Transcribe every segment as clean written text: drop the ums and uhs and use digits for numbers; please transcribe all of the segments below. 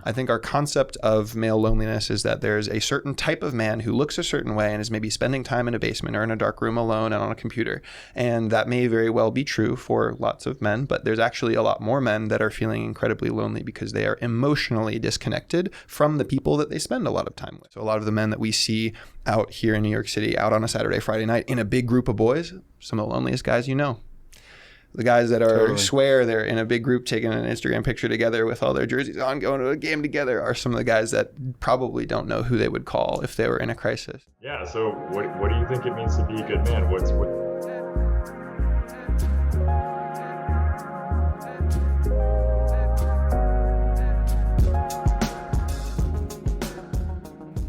I think our concept of male loneliness is that there's a certain type of man who looks a certain way and is maybe spending time in a basement or in a dark room alone and on a computer. And that may very well be true for lots of men, but there's actually a lot more men that are feeling incredibly lonely because they are emotionally disconnected from the people that they spend a lot of time with. So a lot of the men that we see out here in New York City, out on a Saturday, Friday night in a big group of boys, some of the loneliest guys you know. The guys that are swear they're in a big group taking an Instagram picture together with all their jerseys on, going to a game together, are some of the guys that probably don't know who they would call if they were in a crisis. Yeah, so what do you think it means to be a good man?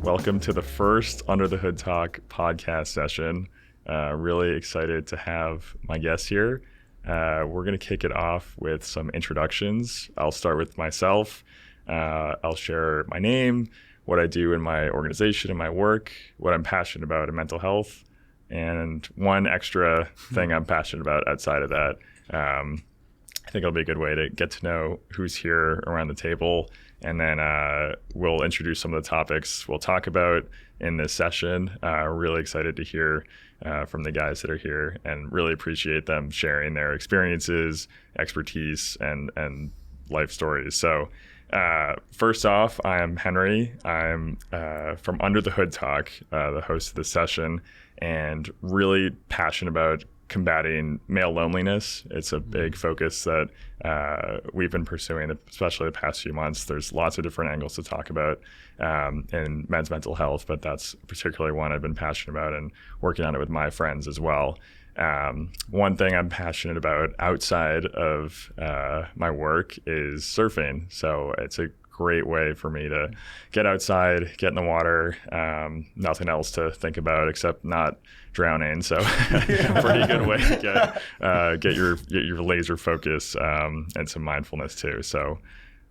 Welcome to the first Under the Hood Talk podcast session. Really excited to have my guests here. We're going to kick it off with some introductions. I'll start with myself. I'll share my name, what I do in my organization and my work, what I'm passionate about in mental health, and one extra thing I'm passionate about outside of that. I think it'll be a good way to get to know who's here around the table, and then we'll introduce some of the topics we'll talk about in this session. Really excited to hear from the guys that are here, and really appreciate them sharing their experiences, expertise, and life stories. So first off, I am Henry. I'm from Under the Hood Talk, the host of the session, and really passionate about combating male loneliness. It's a big focus that we've been pursuing, especially the past few months. There's lots of different angles to talk about in men's mental health, but that's particularly one I've been passionate about and working on it with my friends as well. One thing I'm passionate about outside of my work is surfing. So it's a great way for me to get outside, get in the water, nothing else to think about except not drowning. So pretty good way to get your laser focus and some mindfulness too. So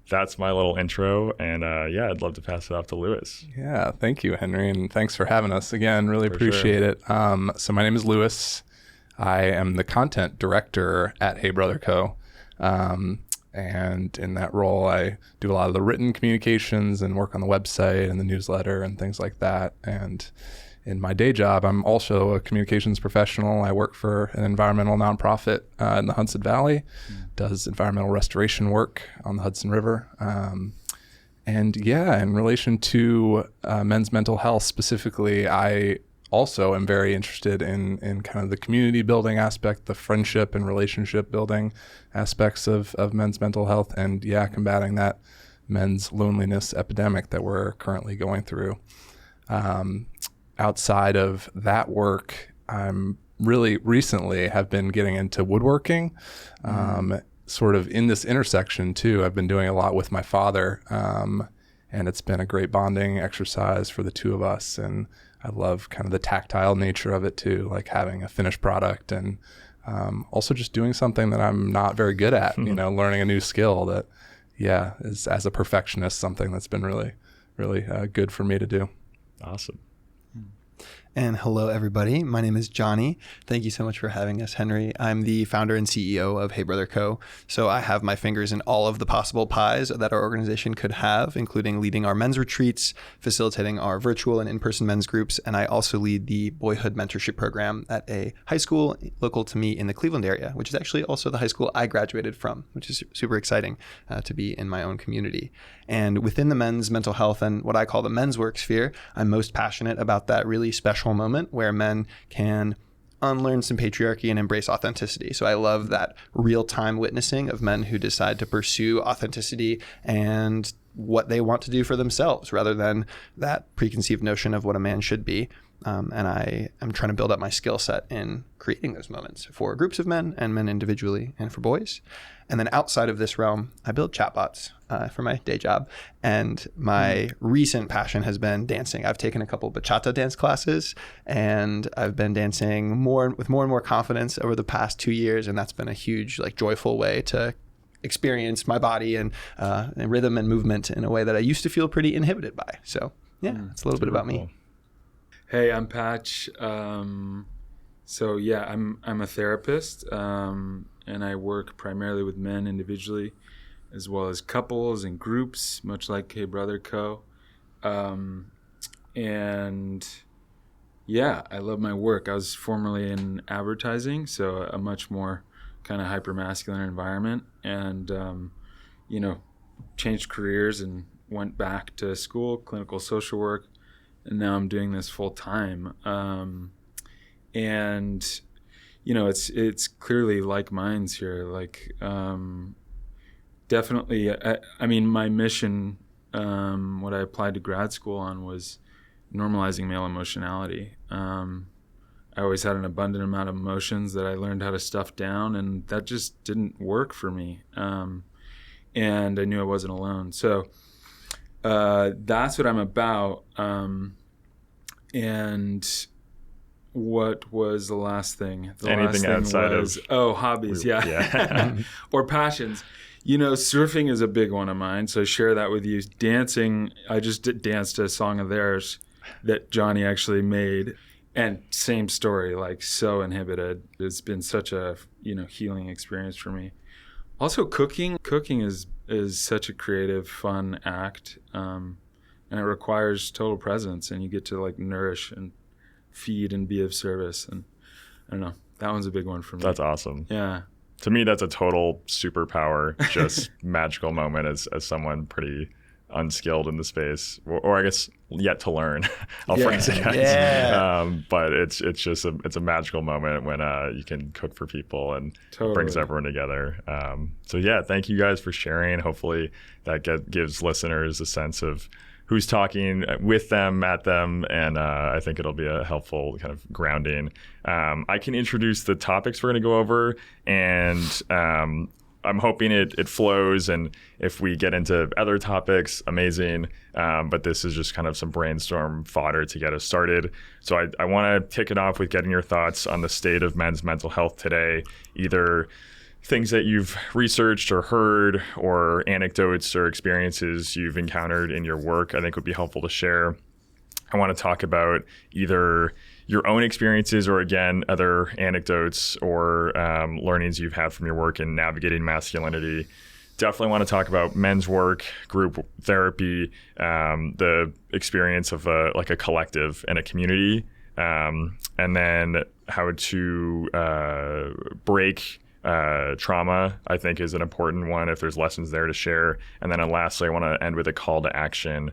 that's my little intro, and I'd love to pass it off to Lewis. Yeah, thank you, Henry, and thanks for having us again. Really appreciate it. So my name is Lewis. I am the content director at Hey Brother Co. And in that role, I do a lot of the written communications and work on the website and the newsletter and things like that. And in my day job, I'm also a communications professional. I work for an environmental nonprofit in the Hudson Valley, does environmental restoration work on the Hudson River. And in relation to men's mental health specifically, I also am very interested in kind of the community building aspect, the friendship and relationship building aspects of men's mental health, and combating that men's loneliness epidemic that we're currently going through. Outside of that work, I'm really recently have been getting into woodworking, sort of in this intersection too. I've been doing a lot with my father, and it's been a great bonding exercise for the two of us. And I love kind of the tactile nature of it too, like having a finished product, and also just doing something that I'm not very good at, learning a new skill that, is as a perfectionist, something that's been really, really good for me to do. Awesome. And hello, everybody. My name is Johnny. Thank you so much for having us, Henry. I'm the founder and CEO of Hey Brother Co. So I have my fingers in all of the possible pies that our organization could have, including leading our men's retreats, facilitating our virtual and in-person men's groups, and I also lead the Boyhood Mentorship Program at a high school local to me in the Cleveland area, which is actually also the high school I graduated from, which is super exciting to be in my own community. And within the men's mental health and what I call the men's work sphere, I'm most passionate about that really special moment where men can unlearn some patriarchy and embrace authenticity. So I love that real-time witnessing of men who decide to pursue authenticity and what they want to do for themselves rather than that preconceived notion of what a man should be. And I am trying to build up my skill set in creating those moments for groups of men and men individually and for boys. And then outside of this realm, I build chatbots for my day job. And my recent passion has been dancing. I've taken a couple bachata dance classes, and I've been dancing with more and more confidence over the past 2 years. And that's been a huge, joyful way to experience my body and rhythm and movement in a way that I used to feel pretty inhibited by. So it's a little bit about me. Hey, I'm Patch. I'm a therapist, and I work primarily with men individually, as well as couples and groups, much like Hey Brother Co. And yeah, I love my work. I was formerly in advertising, so a much more kind of hyper-masculine environment, and changed careers and went back to school, clinical social work, and now I'm doing this full time. And it's clearly like minds here. Like definitely, I mean, my mission, what I applied to grad school on was normalizing male emotionality. I always had an abundant amount of emotions that I learned how to stuff down, and that just didn't work for me. And I knew I wasn't alone. So that's what I'm about. And what was the last thing? Anything outside of hobbies, yeah. Or passions. Surfing is a big one of mine, so share that with you. Dancing, I just danced a song of theirs that Johnny actually made. And same story, like so inhibited. It's been such a healing experience for me. Also, cooking is such a creative, fun act, and it requires total presence, and you get to like nourish and feed and be of service. And I don't know, that one's a big one for me. That's awesome. Yeah. To me, that's a total superpower, just magical moment as someone pretty unskilled in the space, or I guess yet to learn. I'll phrase it as. Yeah. But it's just it's a magical moment when you can cook for people and Totally. brings everyone together. So yeah, thank you guys for sharing. Hopefully that gives listeners a sense of who's talking with them, at them, and I think it'll be a helpful kind of grounding. I can introduce the topics we're going to go over, and I'm hoping it flows, and if we get into other topics, amazing. But this is just kind of some brainstorm fodder to get us started. So I want to kick it off with getting your thoughts on the state of men's mental health today, either things that you've researched or heard, or anecdotes or experiences you've encountered in your work, I think would be helpful to share. I want to talk about either your own experiences or, again, other anecdotes or learnings you've had from your work in navigating masculinity. Definitely want to talk about men's work, group therapy, the experience of a collective and a community, and then how to break trauma, I think, is an important one if there's lessons there to share. And then lastly, I want to end with a call to action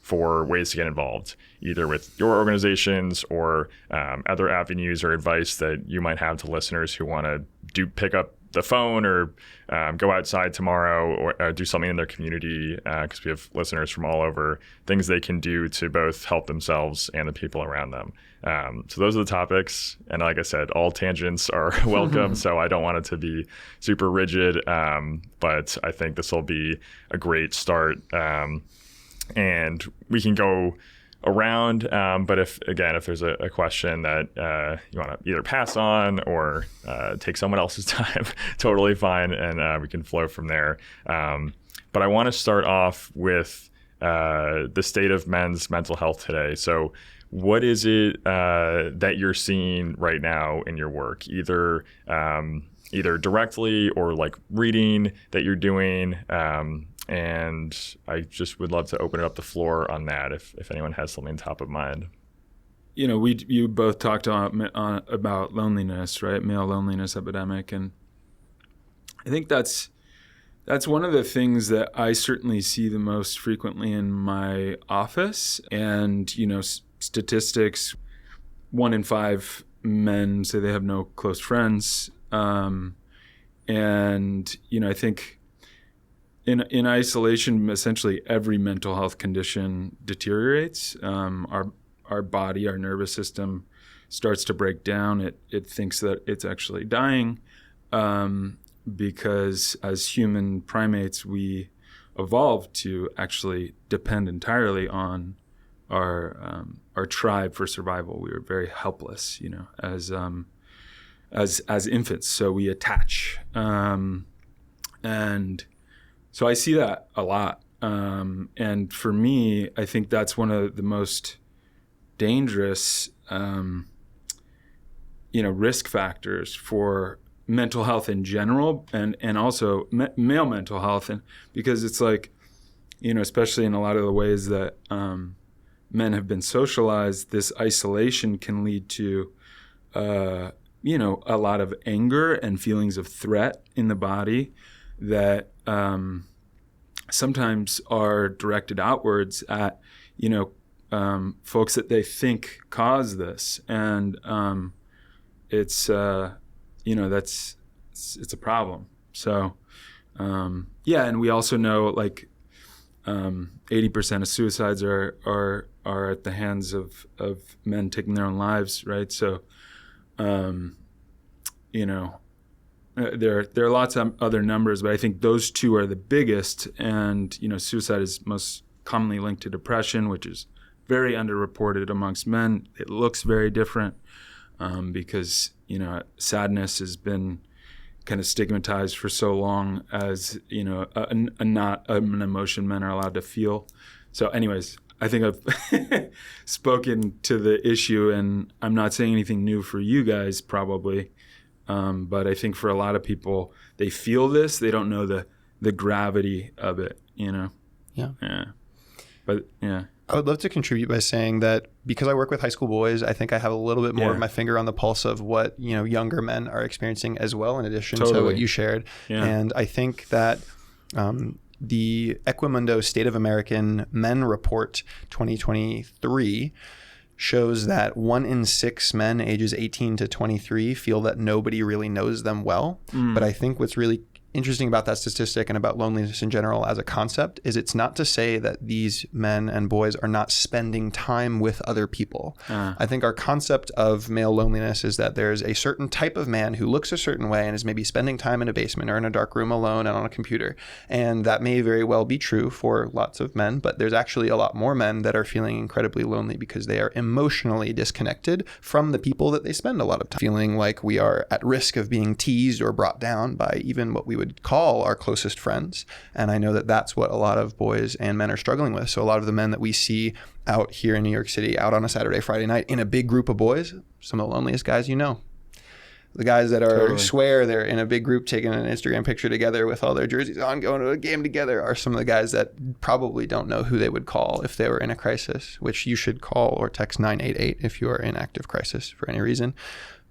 for ways to get involved, either with your organizations or other avenues or advice that you might have to listeners who want to pick up the phone or go outside tomorrow or do something in their community, because we have listeners from all over, things they can do to both help themselves and the people around them. So those are the topics. And like I said, all tangents are welcome. So I don't want it to be super rigid, but I think this will be a great start. And we can go around, but if there's a question that you want to either pass on or take someone else's time, totally fine, and we can flow from there. But I want to start off with the state of men's mental health today. So what is it that you're seeing right now in your work, either directly or like reading that you're doing? And I just would love to open it up the floor on that if anyone has something top of mind. You both talked about loneliness, right? Male loneliness epidemic. And I think that's one of the things that I certainly see the most frequently in my office. And, statistics, 1 in 5 men say they have no close friends. And, I think in isolation, essentially every mental health condition deteriorates. Our body, our nervous system starts to break down. It thinks that it's actually dying, because as human primates, we evolved to actually depend entirely on our tribe for survival. We were very helpless, as infants. So we attach, and so I see that a lot. And for me, I think that's one of the most dangerous, risk factors for mental health in general, and also male mental health, and because it's like, especially in a lot of the ways that men have been socialized, this isolation can lead to a lot of anger and feelings of threat in the body that sometimes are directed outwards at folks that they think cause this, and it's it's a problem. So and we also know like 80% of suicides are at the hands of men taking their own lives, right? So there are lots of other numbers, but I think those two are the biggest. And suicide is most commonly linked to depression, which is very underreported amongst men. It looks very different because sadness has been kind of stigmatized for so long as not an emotion men are allowed to feel. So anyways, I think I've spoken to the issue, and I'm not saying anything new for you guys probably, but I think for a lot of people, they feel this, they don't know the gravity of it, Yeah. But yeah. I would love to contribute by saying that because I work with high school boys, I think I have a little bit more of my finger on the pulse of what younger men are experiencing as well, in addition to what you shared. Yeah. And I think that the Equimundo State of American Men Report 2023 shows that 1 in 6 men ages 18 to 23 feel that nobody really knows them well. But I think what's really interesting about that statistic and about loneliness in general as a concept is it's not to say that these men and boys are not spending time with other people. I think our concept of male loneliness is that there's a certain type of man who looks a certain way and is maybe spending time in a basement or in a dark room alone and on a computer. And that may very well be true for lots of men, but there's actually a lot more men that are feeling incredibly lonely because they are emotionally disconnected from the people that they spend a lot of time feeling like we are at risk of being teased or brought down by even what we would call our closest friends. And I know that that's what a lot of boys and men are struggling with. So a lot of the men that we see out here in New York City, out on a Saturday, Friday night in a big group of boys, some of the loneliest guys the guys that are swear they're in a big group taking an Instagram picture together with all their jerseys on, going to a game together, are some of the guys that probably don't know who they would call if they were in a crisis, which you should call or text 988 if you are in active crisis for any reason.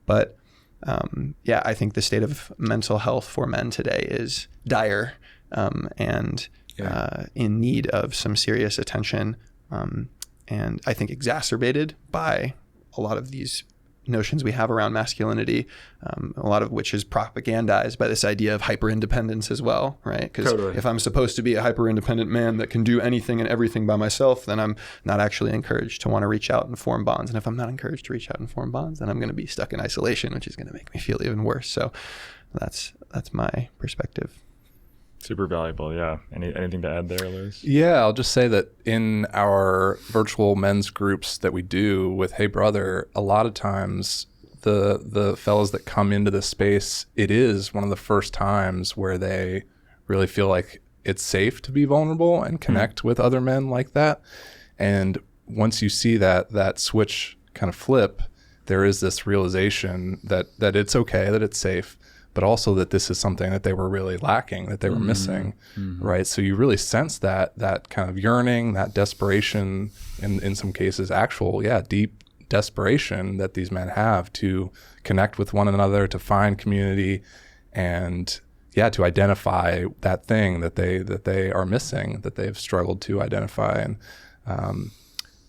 But I think the state of mental health for men today is dire and in need of some serious attention, and I think exacerbated by a lot of these notions we have around masculinity, a lot of which is propagandized by this idea of hyper-independence as well, right? Because if I'm supposed to be a hyper-independent man that can do anything and everything by myself, then I'm not actually encouraged to want to reach out and form bonds. And if I'm not encouraged to reach out and form bonds, then I'm going to be stuck in isolation, which is going to make me feel even worse. So that's my perspective. Super valuable. Yeah. Anything to add there, Lewis? Yeah, I'll just say that in our virtual men's groups that we do with Hey Brother, a lot of times the fellows that come into this space, it is one of the first times where they really feel like it's safe to be vulnerable and connect with other men like that. And once you see that switch kind of flip, there is this realization that it's okay, that it's safe, but also that this is something that they were really lacking, that they were missing, right? So you really sense that kind of yearning, that desperation, in some cases, actual, deep desperation that these men have to connect with one another, to find community, and to identify that thing that they are missing, that they've struggled to identify. And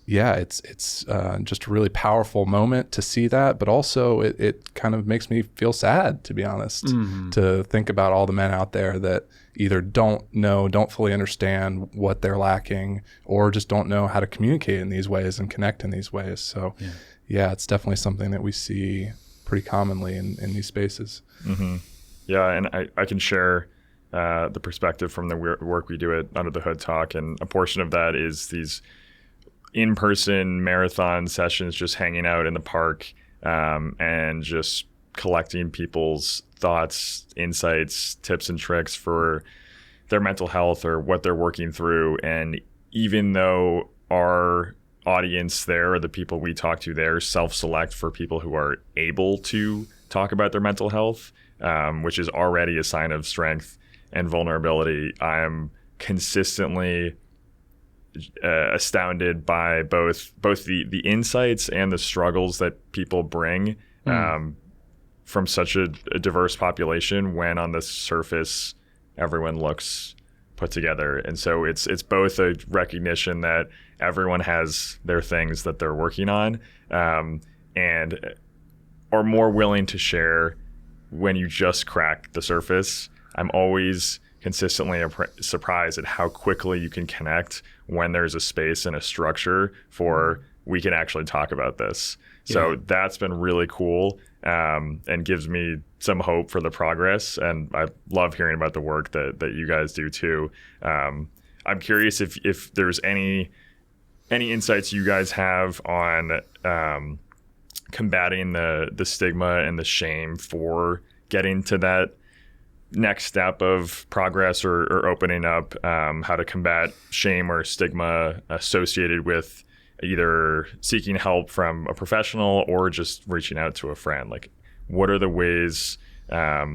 it's just a really powerful moment to see that, but also it kind of makes me feel sad, to be honest, to think about all the men out there that either don't fully understand what they're lacking, or just don't know how to communicate in these ways and connect in these ways. So it's definitely something that we see pretty commonly in these spaces. Mm-hmm. Yeah, and I can share the perspective from the work we do at Under the Hood Talk, and a portion of that is these in-person marathon sessions, just hanging out in the park and just collecting people's thoughts, insights, tips and tricks for their mental health or what they're working through. And even though our audience there, or the people we talk to there, self-select for people who are able to talk about their mental health, which is already a sign of strength and vulnerability, I'm consistently astounded by both the insights and the struggles that people bring from such a diverse population, when on the surface everyone looks put together. And so it's both a recognition that everyone has their things that they're working on, and are more willing to share when you just crack the surface. I'm always consistently surprised at how quickly you can connect when there's a space and a structure for, we can actually talk about this. So that's been really cool, and gives me some hope for the progress. And I love hearing about the work that you guys do too. I'm curious if there's any insights you guys have on combating the stigma and the shame for getting to that next step of progress or opening up, how to combat shame or stigma associated with either seeking help from a professional or just reaching out to a friend. Like, what are the ways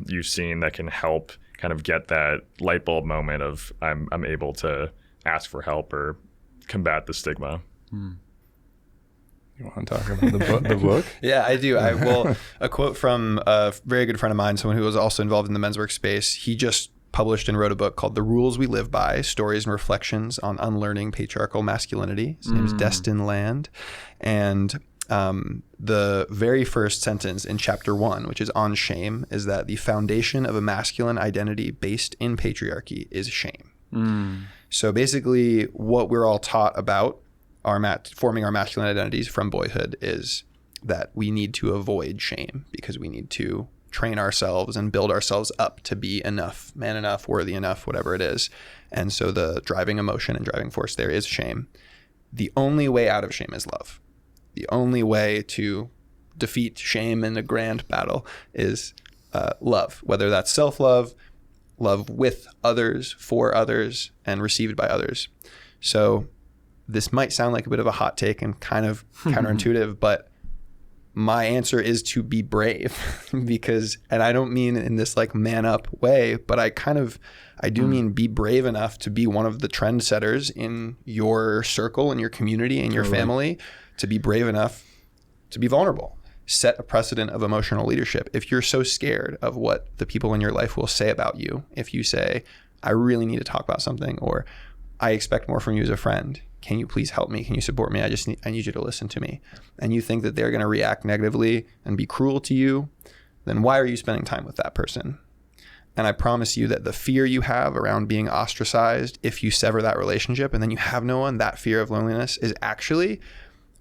you've seen that can help kind of get that light bulb moment of I'm able to ask for help or combat the stigma? You want to talk about the book? Yeah, I do. Well, a quote from a very good friend of mine, someone who was also involved in the men's workspace. He just published and wrote a book called The Rules We Live By, Stories and Reflections on Unlearning Patriarchal Masculinity. His name is Destin Land. And the very first sentence in chapter 1, which is on shame, is that the foundation of a masculine identity based in patriarchy is shame. So basically what we're all taught about forming our masculine identities from boyhood is that we need to avoid shame because we need to train ourselves and build ourselves up to be enough, man enough, worthy enough, whatever it is. And so the driving emotion and driving force there is shame. The only way out of shame is love. The only way to defeat shame in a grand battle is love, whether that's self-love, love with others, for others, and received by others. So this might sound like a bit of a hot take and kind of counterintuitive, but my answer is to be brave because, and I don't mean in this like man up way, but I do mean be brave enough to be one of the trendsetters in your circle, in your community, in your family, to be brave enough to be vulnerable. Set a precedent of emotional leadership. If you're so scared of what the people in your life will say about you, if you say, I really need to talk about something, or I expect more from you as a friend, can you please help me? Can you support me? I need you to listen to me. And you think that they're going to react negatively and be cruel to you, then why are you spending time with that person? And I promise you that the fear you have around being ostracized, if you sever that relationship and then you have no one, that fear of loneliness is actually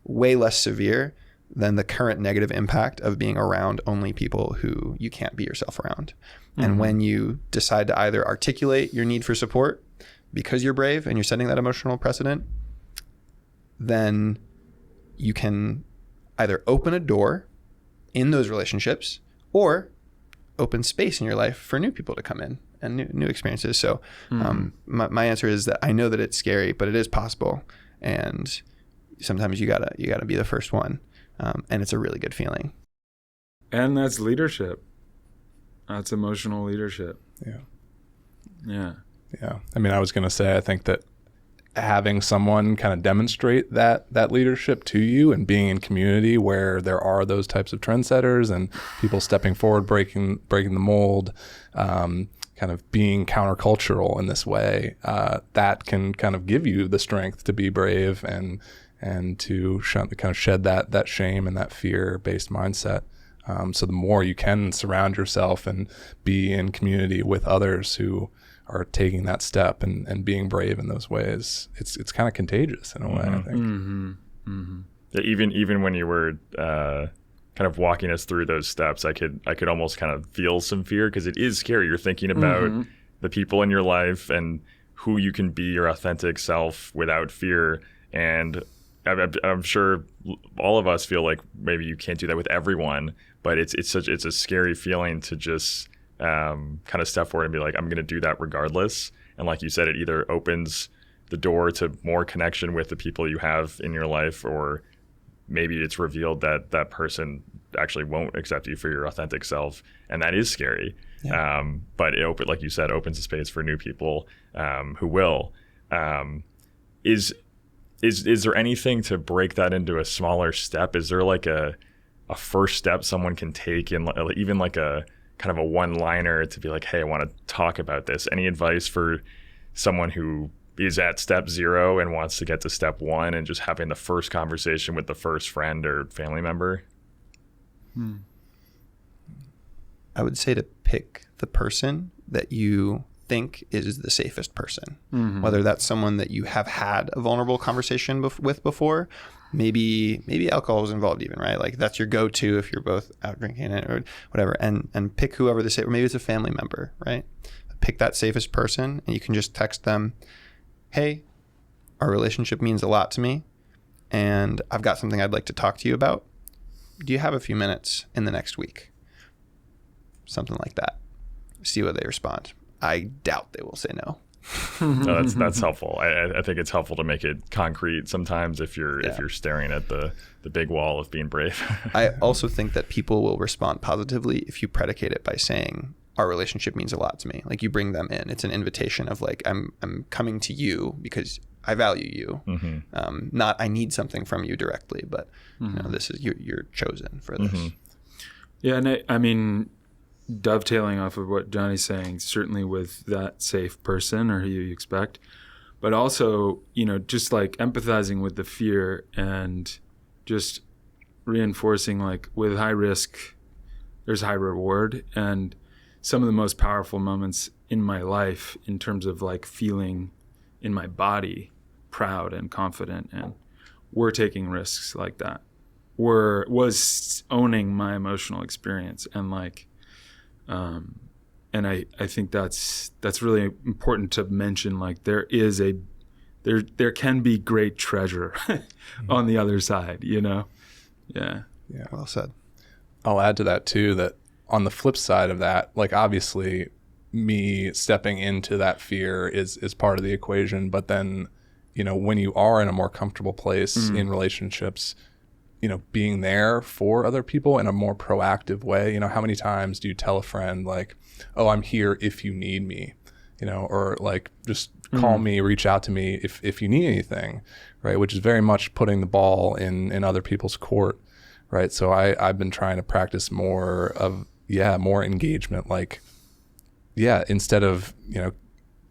way less severe than the current negative impact of being around only people who you can't be yourself around. And when you decide to either articulate your need for support because you're brave and you're setting that emotional precedent, then you can either open a door in those relationships or open space in your life for new people to come in and new experiences. So my answer is that I know that it's scary, but it is possible. And sometimes you gotta be the first one. And it's a really good feeling. And that's leadership. That's emotional leadership. Yeah. I mean, I was going to say, I think that having someone kind of demonstrate that leadership to you and being in community where there are those types of trendsetters and people stepping forward, breaking the mold, kind of being countercultural in this way, that can kind of give you the strength to be brave and to kind of shed that shame and that fear-based mindset. So the more you can surround yourself and be in community with others who are taking that step and being brave in those ways, it's kind of contagious in a way, I think. Yeah, even when you were kind of walking us through those steps, I could almost kind of feel some fear because it is scary. You're thinking about the people in your life and who you can be your authentic self without fear. And I'm sure all of us feel like maybe you can't do that with everyone, but it's a scary feeling to just kind of step forward and be like, I'm going to do that regardless. And like you said, it either opens the door to more connection with the people you have in your life or maybe it's revealed that that person actually won't accept you for your authentic self, and that is scary. Yeah. But it like you said, opens a space for new people who will. Is there anything to break that into a smaller step? Is there like a first step someone can take, in even like a kind of a one-liner to be like, hey, I want to talk about this? Any advice for someone who is at step 0 and wants to get to step 1 and just having the first conversation with the first friend or family member? I would say to pick the person that you think is the safest person, whether that's someone that you have had a vulnerable conversation with before. Maybe alcohol is involved even, right? Like that's your go-to if you're both out drinking it or whatever, and pick whoever the safe, or maybe it's a family member, right? Pick that safest person, and you can just text them, hey, our relationship means a lot to me, and I've got something I'd like to talk to you about. Do you have a few minutes in the next week? Something like that. See what they respond. I doubt they will say no. No, that's helpful. I think it's helpful to make it concrete sometimes if you're staring at the big wall of being brave. I also think that people will respond positively if you predicate it by saying, our relationship means a lot to me. Like you bring them in. It's an invitation of like, I'm coming to you because I value you. Not I need something from you directly, but this is you're chosen for this. Yeah, and I mean, dovetailing off of what Johnny's saying, certainly with that safe person or who you expect, but also, just like empathizing with the fear and just reinforcing like with high risk, there's high reward. And some of the most powerful moments in my life in terms of like feeling in my body proud and confident and were taking risks like that, was owning my emotional experience. And like, and I think that's really important to mention. Like there can be great treasure on the other side, Yeah. Well said. I'll add to that too, that on the flip side of that, like obviously me stepping into that fear is part of the equation. But then, when you are in a more comfortable place in relationships, being there for other people in a more proactive way. How many times do you tell a friend like, oh, I'm here if you need me, or like just call me, reach out to me if you need anything, right? Which is very much putting the ball in other people's court, right? So I've been trying to practice more engagement, like, instead of,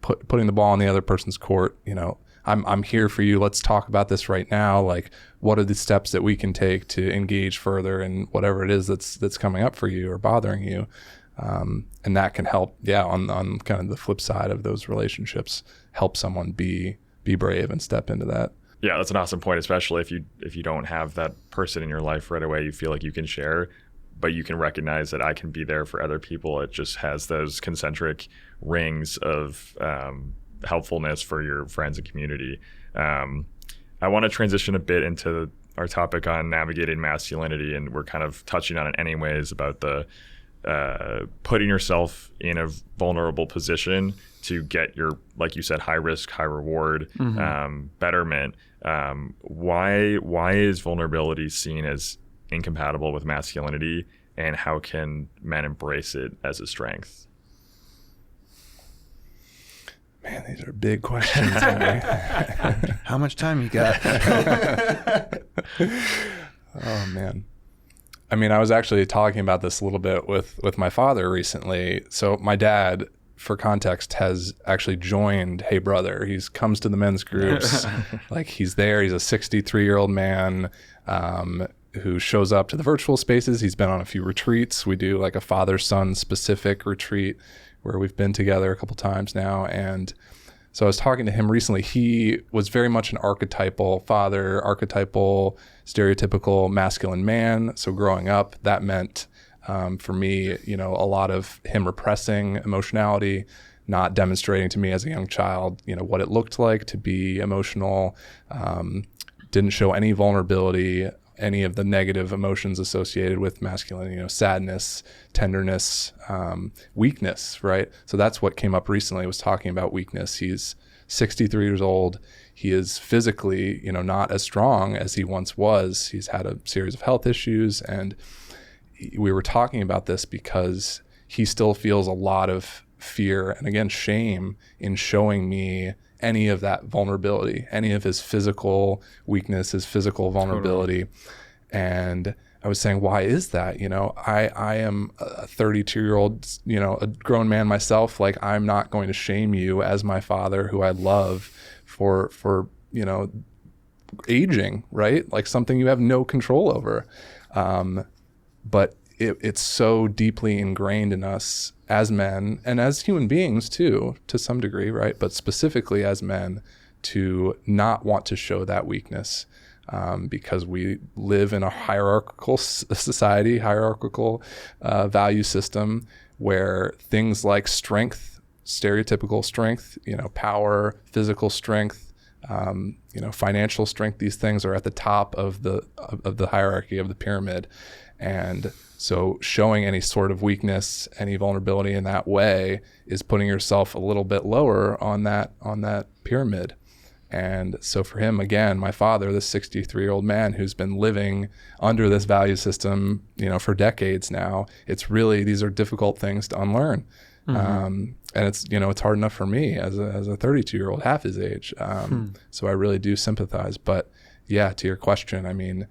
putting the ball in the other person's court, I'm here for you. Let's talk about this right now. Like, what are the steps that we can take to engage further in whatever it is that's coming up for you or bothering you? And that can help, on kind of the flip side of those relationships, help someone be brave and step into that. Yeah, that's an awesome point, especially if you don't have that person in your life right away, you feel like you can share, but you can recognize that I can be there for other people. It just has those concentric rings of helpfulness for your friends and community. I want to transition a bit into our topic on navigating masculinity, and we're kind of touching on it anyways about the putting yourself in a vulnerable position to get your, like you said, high risk, high reward betterment. Why is vulnerability seen as incompatible with masculinity, and how can men embrace it as a strength? Man, these are big questions. How much time you got? Oh, man. I mean, I was actually talking about this a little bit with my father recently. So my dad, for context, has actually joined Hey Brother. He comes to the men's groups. Like he's there. He's a 63-year-old man who shows up to the virtual spaces. He's been on a few retreats. We do like a father-son specific retreat where we've been together a couple times now. And so I was talking to him recently. He was very much an archetypal father, archetypal, stereotypical masculine man. So growing up, that meant for me, a lot of him repressing emotionality, not demonstrating to me as a young child, what it looked like to be emotional, didn't show any vulnerability, any of the negative emotions associated with masculinity, sadness, tenderness, weakness, right? So that's what came up recently, was talking about weakness. He's 63 years old. He is physically, not as strong as he once was. He's had a series of health issues, and we were talking about this because he still feels a lot of fear and, again, shame in showing me any of that vulnerability, any of his physical weakness, his physical vulnerability. Totally. And I was saying, why is that? I am a 32-year-old, a grown man myself. Like, I'm not going to shame you as my father, who I love, for aging, right? Like something you have no control over. But it's so deeply ingrained in us as men and as human beings too, to some degree, right? But specifically as men, to not want to show that weakness. Because we live in a hierarchical society, hierarchical value system, where things like strength, stereotypical strength, power, physical strength, financial strength, these things are at the top of the hierarchy of the pyramid. And so showing any sort of weakness, any vulnerability in that way is putting yourself a little bit lower on that pyramid. And so for him, again, my father, this 63-year-old man who's been living under this value system, for decades now, it's really, these are difficult things to unlearn. Mm-hmm. And it's, it's hard enough for me as a 32-year-old, half his age. So I really do sympathize. But yeah, to your question, I mean,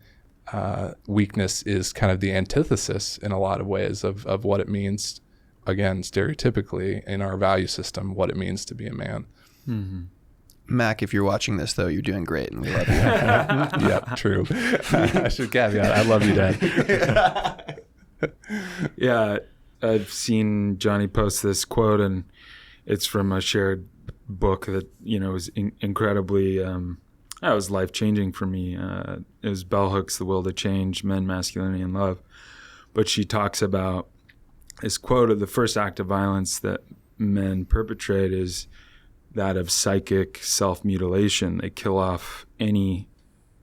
weakness is kind of the antithesis in a lot of ways of what it means, again, stereotypically in our value system, what it means to be a man. Mm-hmm. Mac, if you're watching this, though, you're doing great, and we love you. Yep, true. I should caveat, I love you, Dad. Yeah, I've seen Johnny post this quote, and it's from a shared book that, was incredibly, that was life-changing for me. It was Bell Hooks' The Will to Change, Men, Masculinity, and Love. But she talks about this quote of the first act of violence that men perpetrate is that of psychic self-mutilation. They kill off any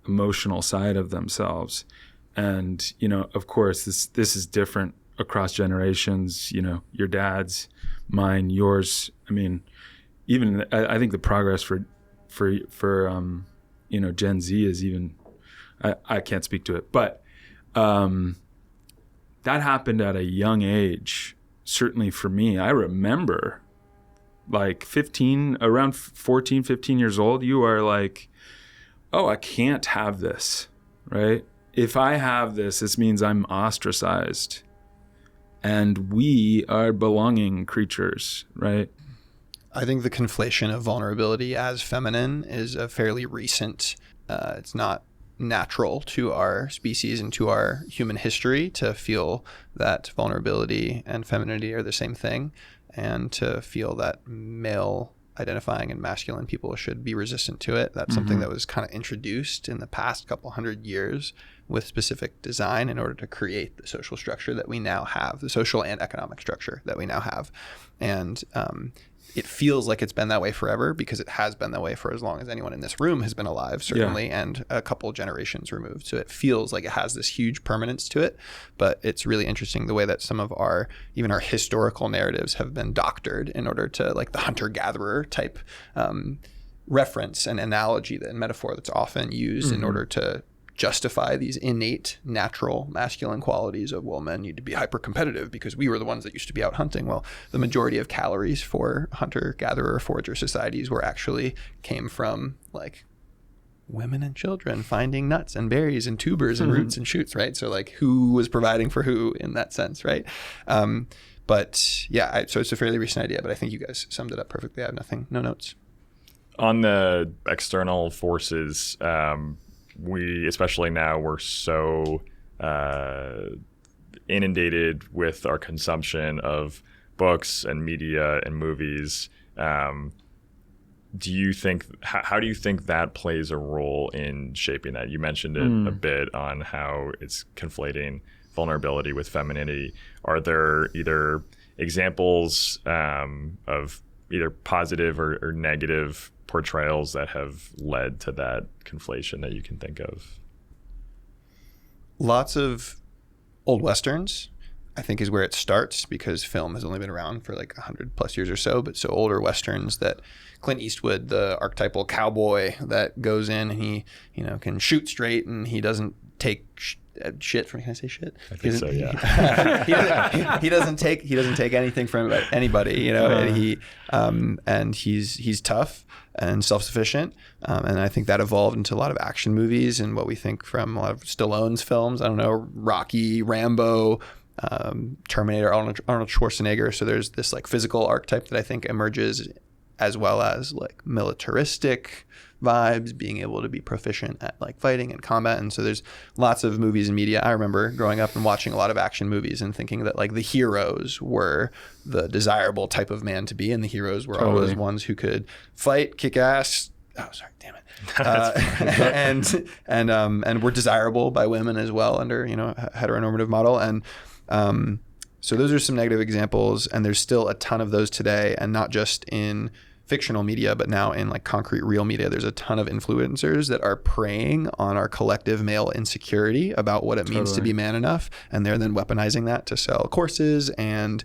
emotional side of themselves. And, of course, this is different across generations, your dad's, mine, yours. I mean, even I think the progress for Gen Z is even, I can't speak to it, but that happened at a young age. Certainly for me, I remember like 15, around 14, 15 years old, you are like, oh, I can't have this, right? If I have this means I'm ostracized. And we are belonging creatures, right? I think the conflation of vulnerability as feminine is a fairly recent, it's not natural to our species and to our human history to feel that vulnerability and femininity are the same thing, and to feel that male identifying and masculine people should be resistant to it. That's something that was kind of introduced in the past couple hundred years with specific design in order to create the social structure that we now have, the social and economic structure that we now have. And it feels like it's been that way forever, because it has been that way for as long as anyone in this room has been alive, certainly, and a couple generations removed. So it feels like it has this huge permanence to it. But it's really interesting the way that some of our, even our historical narratives have been doctored in order to, like the hunter-gatherer type reference and analogy and metaphor that's often used in order to justify these innate natural masculine qualities of, well, men need to be hyper competitive because we were the ones that used to be out hunting. Well, the majority of calories for hunter-gatherer forager societies came from like women and children finding nuts and berries and tubers and roots and shoots, right? So like who was providing for who in that sense, right? But yeah, so it's a fairly recent idea, but I think you guys summed it up perfectly. I have no notes. On the external forces, we, especially now, we're so inundated with our consumption of books and media and movies. Do you think, how do you think that plays a role in shaping that? You mentioned it a bit on how it's conflating vulnerability with femininity. Are there either examples of either positive or negative portrayals that have led to that conflation that you can think of? Lots of old Westerns. I think is where it starts, because film has only been around for like 100+ years or so. But so older Westerns, that Clint Eastwood, the archetypal cowboy that goes in and he, can shoot straight and he doesn't take shit from, can I say shit? I think so, yeah. he doesn't take anything from anybody, and he's tough and self-sufficient, and I think that evolved into a lot of action movies and what we think from a lot of Stallone's films. I don't know, Rocky, Rambo, Terminator, Arnold Schwarzenegger. So there's this like physical archetype that I think emerges, as well as like militaristic vibes, being able to be proficient at like fighting and combat. And so there's lots of movies and media. I remember growing up and watching a lot of action movies and thinking that like the heroes were the desirable type of man to be, and the heroes were always ones who could fight, kick ass. Oh, sorry, damn it. And were desirable by women as well under, a heteronormative model. And so those are some negative examples, and there's still a ton of those today, and not just in fictional media, but now in like concrete real media. There's a ton of influencers that are preying on our collective male insecurity about what it means to be man enough, and they're then weaponizing that to sell courses and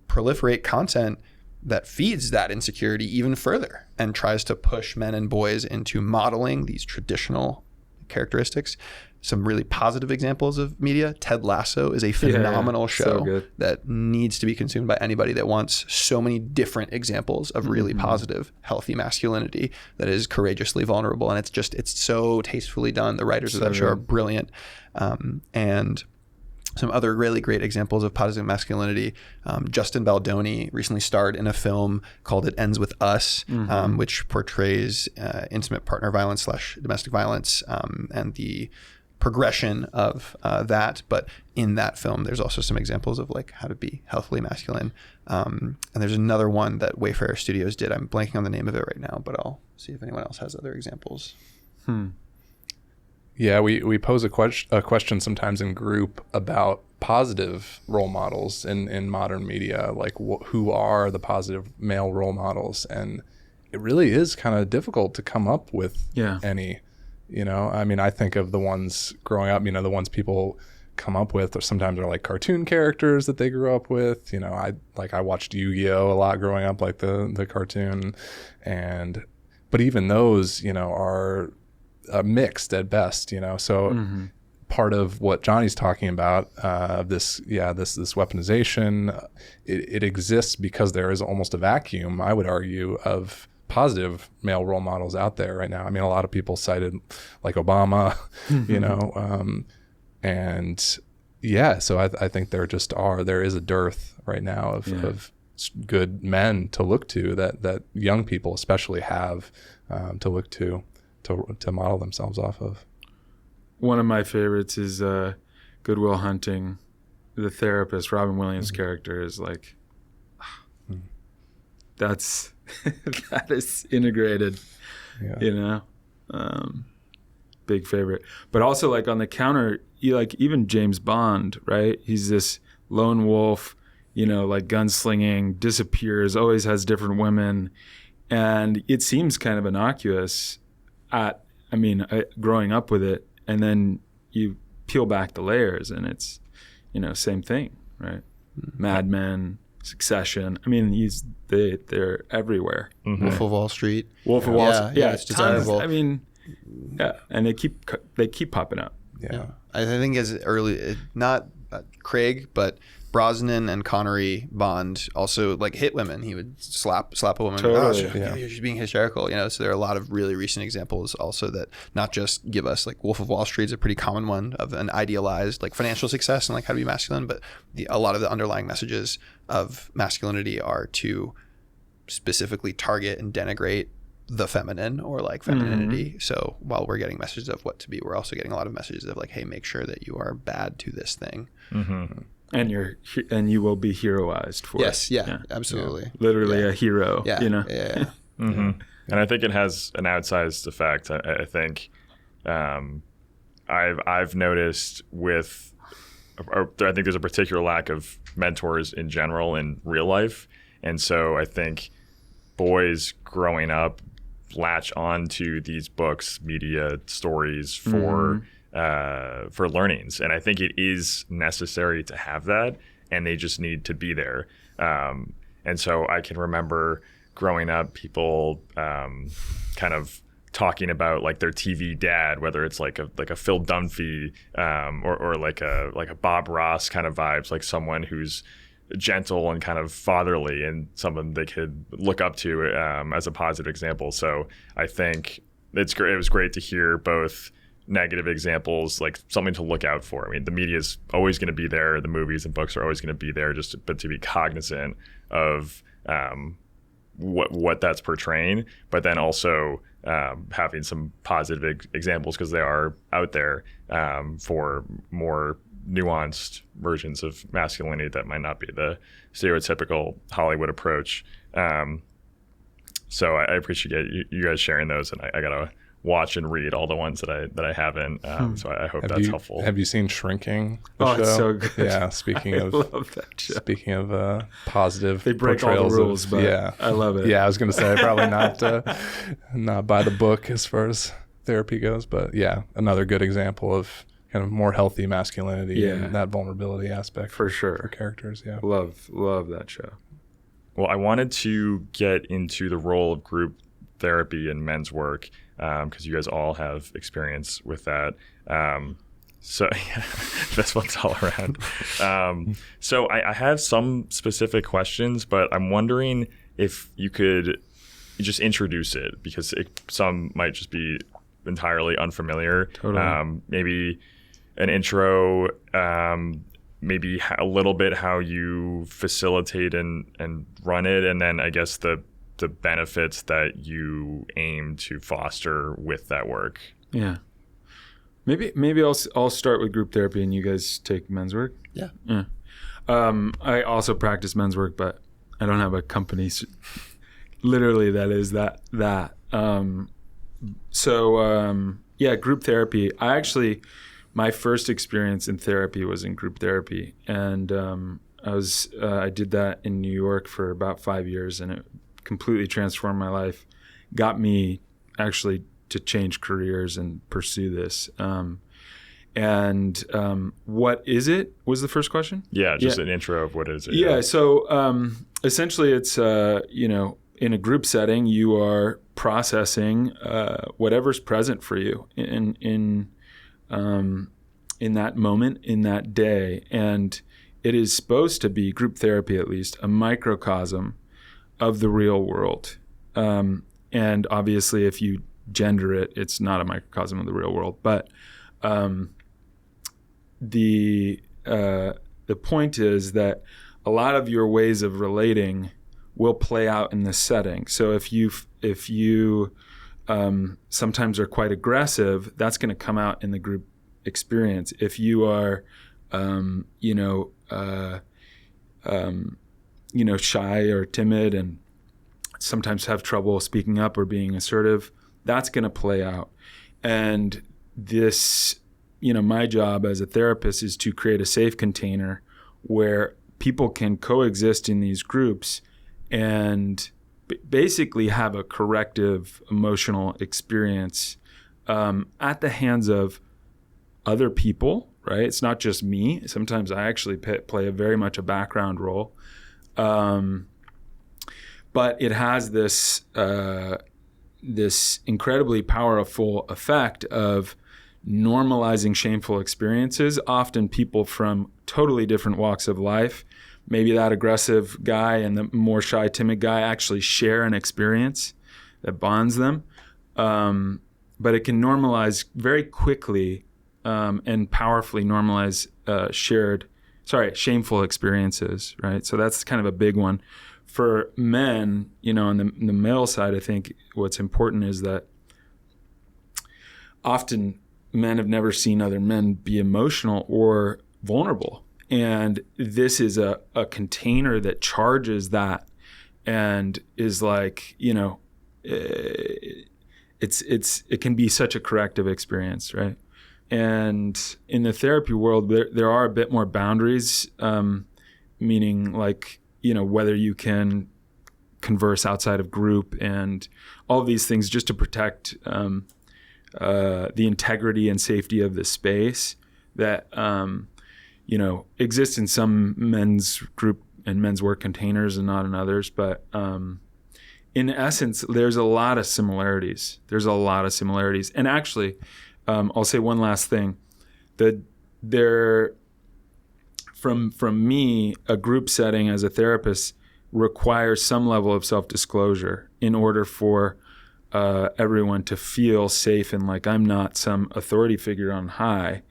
proliferate content that feeds that insecurity even further and tries to push men and boys into modeling these traditional characteristics. Some really positive examples of media. Ted Lasso is a phenomenal show that needs to be consumed by anybody that wants so many different examples of really positive, healthy masculinity that is courageously vulnerable. And it's so tastefully done. The writers of that show are brilliant. And some other really great examples of positive masculinity. Justin Baldoni recently starred in a film called It Ends With Us, which portrays intimate partner violence / domestic violence, and the progression of that. But in that film, there's also some examples of like how to be healthily masculine. And there's another one that Wayfarer Studios did. I'm blanking on the name of it right now, but I'll see if anyone else has other examples. Yeah, we pose a question sometimes in group about positive role models in modern media, like who are the positive male role models, and it really is kind of difficult to come up with any. I mean, I think of the ones growing up, the ones people come up with, or sometimes are like cartoon characters that they grew up with. I watched Yu-Gi-Oh! A lot growing up, like the cartoon, but even those, are mixed at best, so part of what Johnny's talking about, this weaponization, it exists because there is almost a vacuum, I would argue, of positive male role models out there right now. I mean, a lot of people cited like Obama, so I think there is a dearth right now of good men to look to, that young people especially have to look to model themselves off of. One of my favorites is Good Will Hunting. The therapist, Robin Williams' character, is like, that is integrated, big favorite. But also like on the counter, like even James Bond, right? He's this lone wolf, like gunslinging, disappears, always has different women. And it seems kind of innocuous growing up with it, and then you peel back the layers and it's, same thing, right? Mad Men, Succession. I mean, they're everywhere. Wolf of Wall Street. Wolf of Wall Street. Yeah, it's desirable. I mean, and they keep popping up. Yeah. I think as early, not Craig, but Brosnan and Connery, Bond also like hit women. He would slap a woman. Totally. She's being hysterical, So there are a lot of really recent examples also that not just give us like Wolf of Wall Street is a pretty common one of an idealized like financial success and like how to be masculine, but a lot of the underlying messages of masculinity are to specifically target and denigrate the feminine or like femininity. So while we're getting messages of what to be, we're also getting a lot of messages of like, hey, make sure that you are bad to this thing. And you will be heroized for it. Yeah, absolutely. Literally a hero. Yeah. And I think it has an outsized effect. I think I've noticed I think there's a particular lack of mentors in general in real life, and so I think boys growing up latch on to these books, media, stories for learnings. And I think it is necessary to have that, and they just need to be there. And so I can remember growing up, people kind of talking about like their TV dad, whether it's like a Phil Dunphy or like a Bob Ross kind of vibes, like someone who's gentle and kind of fatherly and someone they could look up to as a positive example. So I think it's great. It was great to hear both negative examples, like something to look out for. I mean, the media is always going to be there. The movies and books are always going to be there, but to be cognizant of what that's portraying, but then also having some positive examples, because they are out there for more nuanced versions of masculinity that might not be the stereotypical Hollywood approach. So I appreciate you guys sharing those, and I gotta watch and read all the ones that I haven't. So I hope that's helpful. Have you seen Shrinking? Oh, it's so good. Yeah. Speaking of, love that show. Speaking of positive, they break all the rules, but yeah, I love it. Yeah, I was gonna say probably not by the book as far as therapy goes, but yeah, another good example of kind of more healthy masculinity and that vulnerability aspect for sure for characters. Yeah, love that show. Well, I wanted to get into the role of group therapy in men's work, because you guys all have experience with that. So yeah, this one's all around. So I have some specific questions, but I'm wondering if you could just introduce it, because some might just be entirely unfamiliar. Totally. Maybe an intro, maybe a little bit how you facilitate and run it, and then I guess the benefits that you aim to foster with that work. Yeah. Maybe I'll start with group therapy and you guys take men's work. Yeah. I also practice men's work, but I don't have a company. Literally, that is that. Yeah, group therapy. My first experience in therapy was in group therapy, and I did that in New York for about 5 years, and it completely transformed my life. Got me actually to change careers and pursue this. What is it? Was the first question? Yeah, just an intro of what is it. Yeah. So essentially, it's in a group setting, you are processing whatever's present for you in that moment, in that day, and it is supposed to be, group therapy at least, a microcosm of the real world. And obviously, if you gender it, it's not a microcosm of the real world. But the point is that a lot of your ways of relating will play out in this setting. So if you sometimes are quite aggressive, that's going to come out in the group experience. If you are, shy or timid and sometimes have trouble speaking up or being assertive, that's going to play out. And this, my job as a therapist is to create a safe container where people can coexist in these groups and basically have a corrective emotional experience at the hands of other people, right? It's not just me. Sometimes I actually play very much a background role. But it has this incredibly powerful effect of normalizing shameful experiences. Often people from totally different walks of life, maybe that aggressive guy and the more shy, timid guy actually share an experience that bonds them. But it can normalize very quickly and powerfully normalize shameful experiences, right? So that's kind of a big one. For men, on the male side, I think what's important is that often men have never seen other men be emotional or vulnerable. And this is a container that charges that and is like, it can be such a corrective experience, right? And in the therapy world, there are a bit more boundaries, meaning like, whether you can converse outside of group and all of these things just to protect the integrity and safety of the space that exist in some men's group and men's work containers and not in others. But in essence, there's a lot of similarities. And actually, I'll say one last thing. From me, a group setting as a therapist requires some level of self-disclosure in order for everyone to feel safe and like I'm not some authority figure on high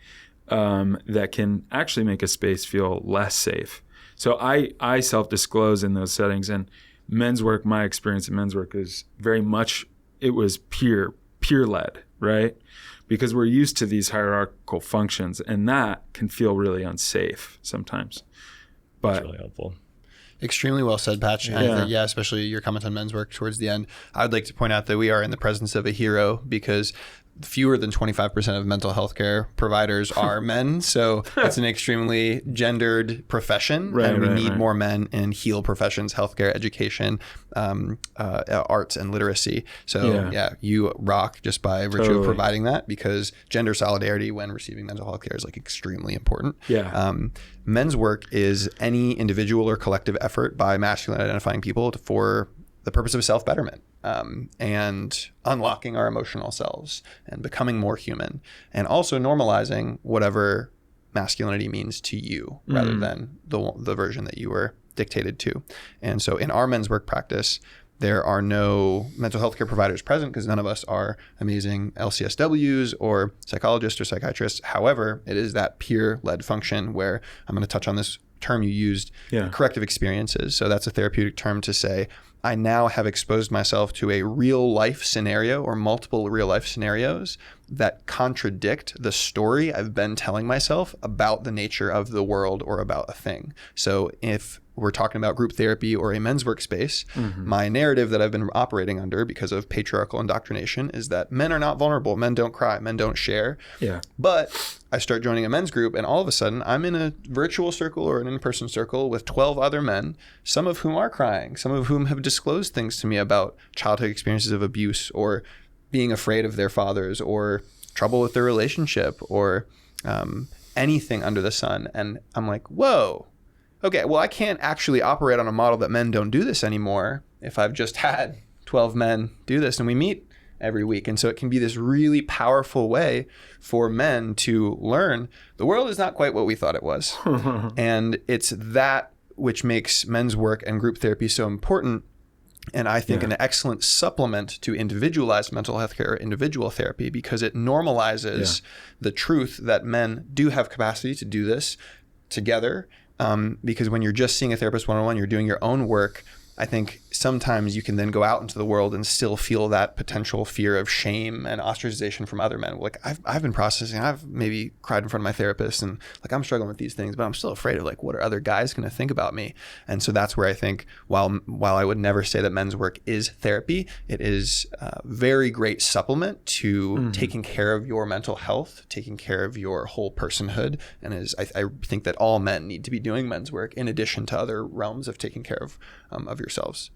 that can actually make a space feel less safe. So I self-disclose in those settings, and men's work, my experience in men's work is very much, it was peer-led, right? Because we're used to these hierarchical functions, and that can feel really unsafe sometimes. But that's really helpful. Extremely well said, Patch. Yeah. And I think, especially your comment on men's work towards the end. I would like to point out that we are in the presence of a hero, because fewer than 25% of mental health care providers are men. So it's an extremely gendered profession, and we need more men in heal professions, healthcare, education, arts, and literacy. So you rock just by virtue of providing that, because gender solidarity when receiving mental health care is like extremely important. Men's work is any individual or collective effort by masculine identifying people for the purpose of self-betterment. And unlocking our emotional selves and becoming more human, and also normalizing whatever masculinity means to you rather than the version that you were dictated to. And so in our men's work practice, there are no mental health care providers present, because none of us are amazing LCSWs or psychologists or psychiatrists. However, it is that peer-led function where I'm going to touch on this term you used, corrective experiences. So that's a therapeutic term to say, I now have exposed myself to a real life scenario or multiple real life scenarios that contradict the story I've been telling myself about the nature of the world or about a thing. So if we're talking about group therapy or a men's workspace, my narrative that I've been operating under because of patriarchal indoctrination is that men are not vulnerable, men don't cry, men don't share. But I start joining a men's group, and all of a sudden I'm in a virtual circle or an in-person circle with 12 other men, some of whom are crying, some of whom have disclosed things to me about childhood experiences of abuse or being afraid of their fathers or trouble with their relationship or anything under the sun. And I'm like, whoa. Okay, well, I can't actually operate on a model that men don't do this anymore if I've just had 12 men do this and we meet every week. And so it can be this really powerful way for men to learn the world is not quite what we thought it was. And it's that which makes men's work and group therapy so important. And I think an excellent supplement to individualized mental health care or individual therapy, because it normalizes the truth that men do have capacity to do this together. Because when you're just seeing a therapist one-on-one, you're doing your own work. I think sometimes you can then go out into the world and still feel that potential fear of shame and ostracization from other men. Like I've been processing, I've maybe cried in front of my therapist and like I'm struggling with these things, but I'm still afraid of like, what are other guys going to think about me? And so that's where I think while I would never say that men's work is therapy, it is a very great supplement to taking care of your mental health, taking care of your whole personhood. And I think that all men need to be doing men's work in addition to other realms of taking care of yourselves.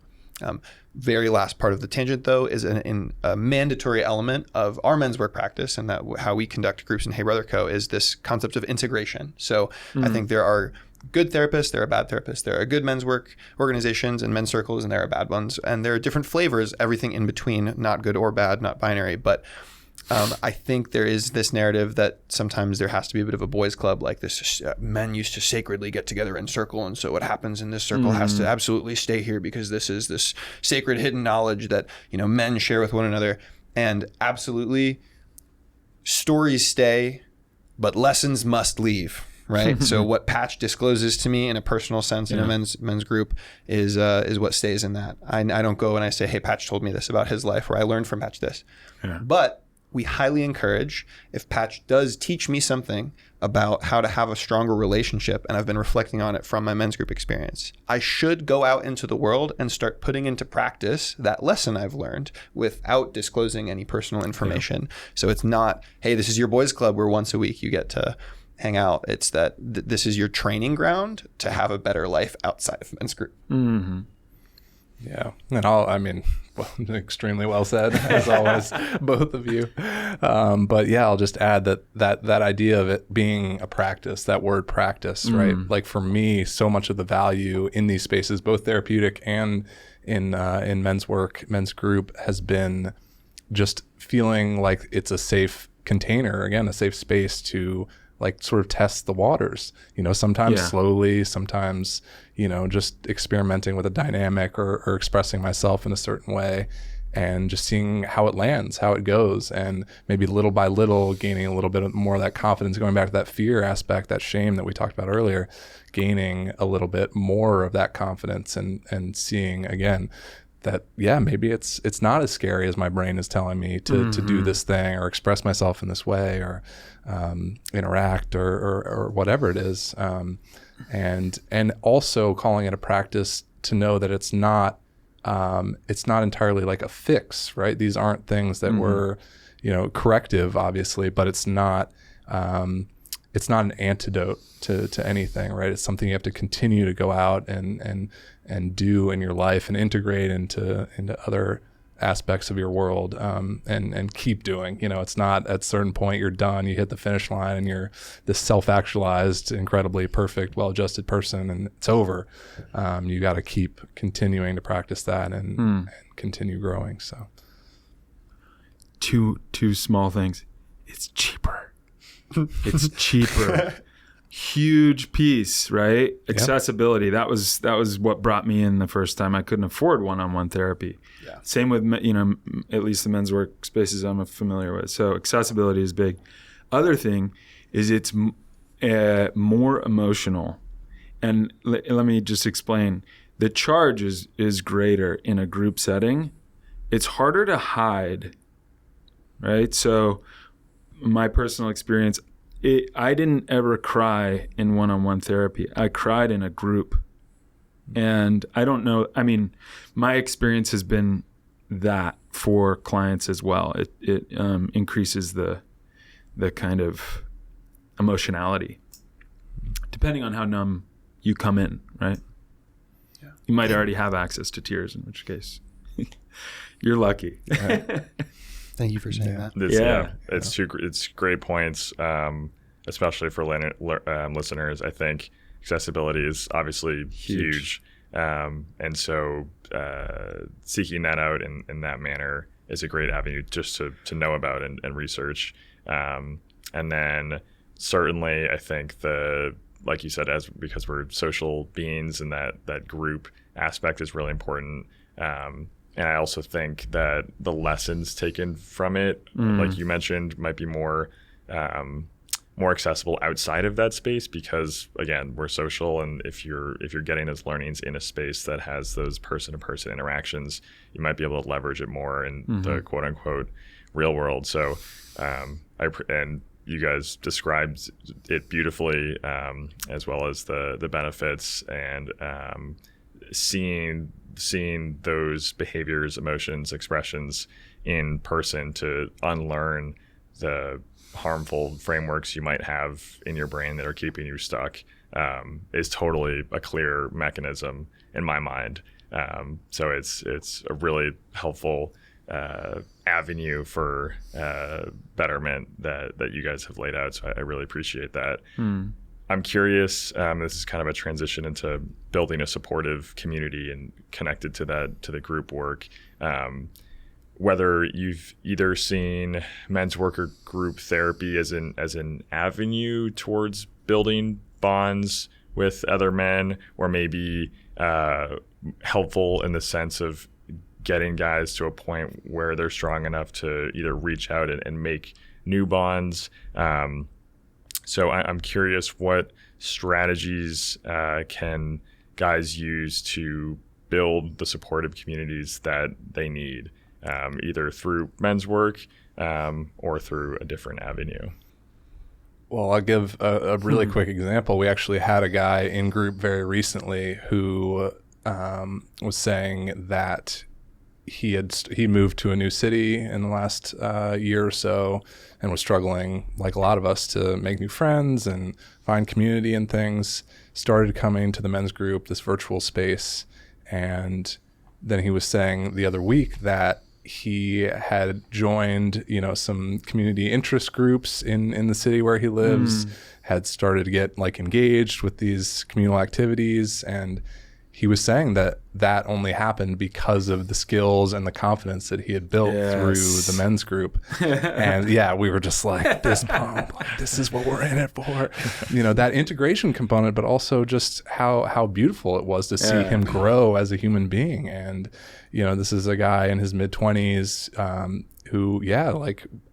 Very last part of the tangent, though, is a mandatory element of our men's work practice, and that how we conduct groups in Hey Brother Co. is this concept of integration. So I think there are good therapists, there are bad therapists, there are good men's work organizations and men's circles, and there are bad ones, and there are different flavors, everything in between, not good or bad, not binary, but I think there is this narrative that sometimes there has to be a bit of a boys' club, like this. Men used to sacredly get together in circle, and so what happens in this circle has to absolutely stay here because this is this sacred hidden knowledge that men share with one another. And absolutely, stories stay, but lessons must leave. Right. So what Patch discloses to me in a personal sense in a men's group is what stays in that. I don't go and I say, hey, Patch told me this about his life, or I learned from Patch this. But we highly encourage, if Patch does teach me something about how to have a stronger relationship, and I've been reflecting on it from my men's group experience, I should go out into the world and start putting into practice that lesson I've learned without disclosing any personal information. So it's not, hey, this is your boys' club where once a week you get to hang out. It's that this is your training ground to have a better life outside of men's group. Yeah. And extremely well said, as always, both of you. But yeah, I'll just add that idea of it being a practice, that word practice, right? Like for me, so much of the value in these spaces, both therapeutic and in men's work, men's group, has been just feeling like it's a safe container, again, a safe space to like sort of test the waters, sometimes slowly, sometimes, just experimenting with a dynamic or expressing myself in a certain way and just seeing how it lands, how it goes, and maybe little by little gaining a little bit more of that confidence, going back to that fear aspect, that shame that we talked about earlier, gaining a little bit more of that confidence and seeing again that, maybe it's not as scary as my brain is telling me to do this thing or express myself in this way or interact or whatever it is. And also calling it a practice to know that it's not entirely like a fix, right? These aren't things that were, corrective, obviously, but it's not an antidote to anything, right? It's something you have to continue to go out and do in your life and integrate into other aspects of your world, and keep doing. It's not at a certain point you're done, you hit the finish line and you're this self-actualized, incredibly perfect, well-adjusted person and it's over. You got to keep continuing to practice that and continue growing. So two small things. It's cheaper. It's cheaper. Huge piece, right? Accessibility. That was what brought me in the first time. I couldn't afford one-on-one therapy. Yeah. Same with, at least the men's workspaces I'm familiar with. So accessibility is big. Other thing is it's more emotional. And let me just explain. The charge is greater in a group setting. It's harder to hide, right? So my personal experience, I didn't ever cry in one-on-one therapy. I cried in a group. And I don't know, my experience has been that for clients as well. It increases the kind of emotionality, depending on how numb you come in, right? Yeah. You might already have access to tears, in which case you're lucky. Right. Thank you for saying that. It's great points, especially for listeners. I think accessibility is obviously huge. And so seeking that out in that manner is a great avenue just to know about and research. And then certainly I think like you said, because we're social beings and that group aspect is really important. And I also think that the lessons taken from it, like you mentioned, might be more accessible outside of that space because, again, we're social, and if you're getting those learnings in a space that has those person-to-person interactions, you might be able to leverage it more in the quote-unquote real world. So, and you guys described it beautifully, as well as the benefits and seeing those behaviors, emotions, expressions in person to unlearn the harmful frameworks you might have in your brain that are keeping you stuck is totally a clear mechanism in my mind. So it's a really helpful avenue for betterment that you guys have laid out. So I really appreciate that. I'm curious, this is kind of a transition into building a supportive community and connected to the group work. Whether you've either seen men's worker group therapy as an avenue towards building bonds with other men, or maybe helpful in the sense of getting guys to a point where they're strong enough to either reach out and make new bonds. So I'm curious, what strategies can guys use to build the supportive communities that they need, either through men's work or through a different avenue? Well, I'll give a really quick example. We actually had a guy in group very recently who was saying that he moved to a new city in the last year or so and was struggling, like a lot of us, to make new friends and find community and things. Started coming to the men's group, this virtual space, and then he was saying the other week that he had joined, some community interest groups in the city where he lives, had started to get like engaged with these communal activities. And he was saying that only happened because of the skills and the confidence that he had built through the men's group. And we were just like this pump, like, this is what we're in it for, that integration component, but also just how beautiful it was to see him grow as a human being. And, this is a guy in his mid-20s who,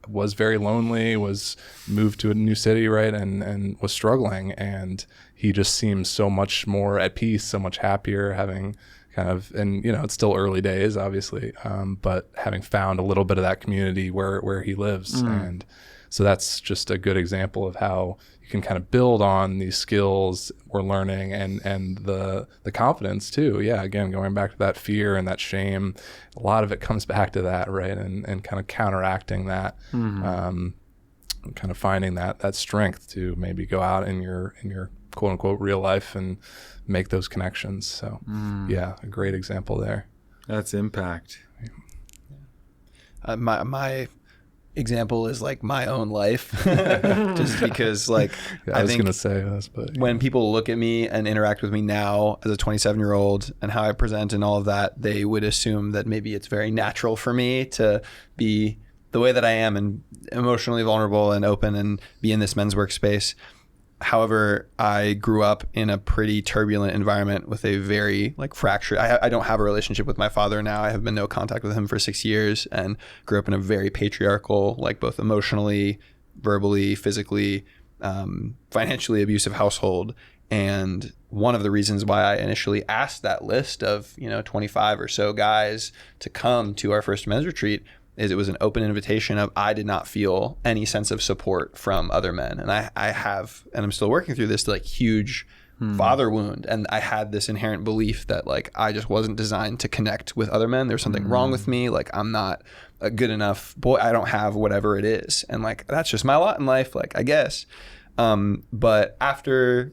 was very lonely, was moved to a new city, right, and was struggling. And he just seems so much more at peace, so much happier, having kind of, and it's still early days, obviously, but having found a little bit of that community where he lives. And so that's just a good example of how you can kind of build on these skills we're learning and the confidence too. Yeah, again, going back to that fear and that shame, a lot of it comes back to that, right? And kind of counteracting that, kind of finding that strength to maybe go out in your quote unquote real life and make those connections. So a great example there. That's impact. My example is like my own life, just because I was think going to say this, but when people look at me and interact with me now as a 27-year-old and how I present and all of that, they would assume that maybe it's very natural for me to be the way that I am and emotionally vulnerable and open and be in this men's workspace. However, I grew up in a pretty turbulent environment with a very fractured. I don't have a relationship with my father now. I have been no contact with him for 6 years, and grew up in a very patriarchal, both emotionally, verbally, physically, financially abusive household. And one of the reasons why I initially asked that list of 25 or so guys to come to our first men's retreat is it was an open invitation of I did not feel any sense of support from other men. And I have, and I'm still working through this huge father wound. And I had this inherent belief that I just wasn't designed to connect with other men. There's something wrong with me. I'm not a good enough boy. I don't have whatever it is. And that's just my lot in life, I guess. But after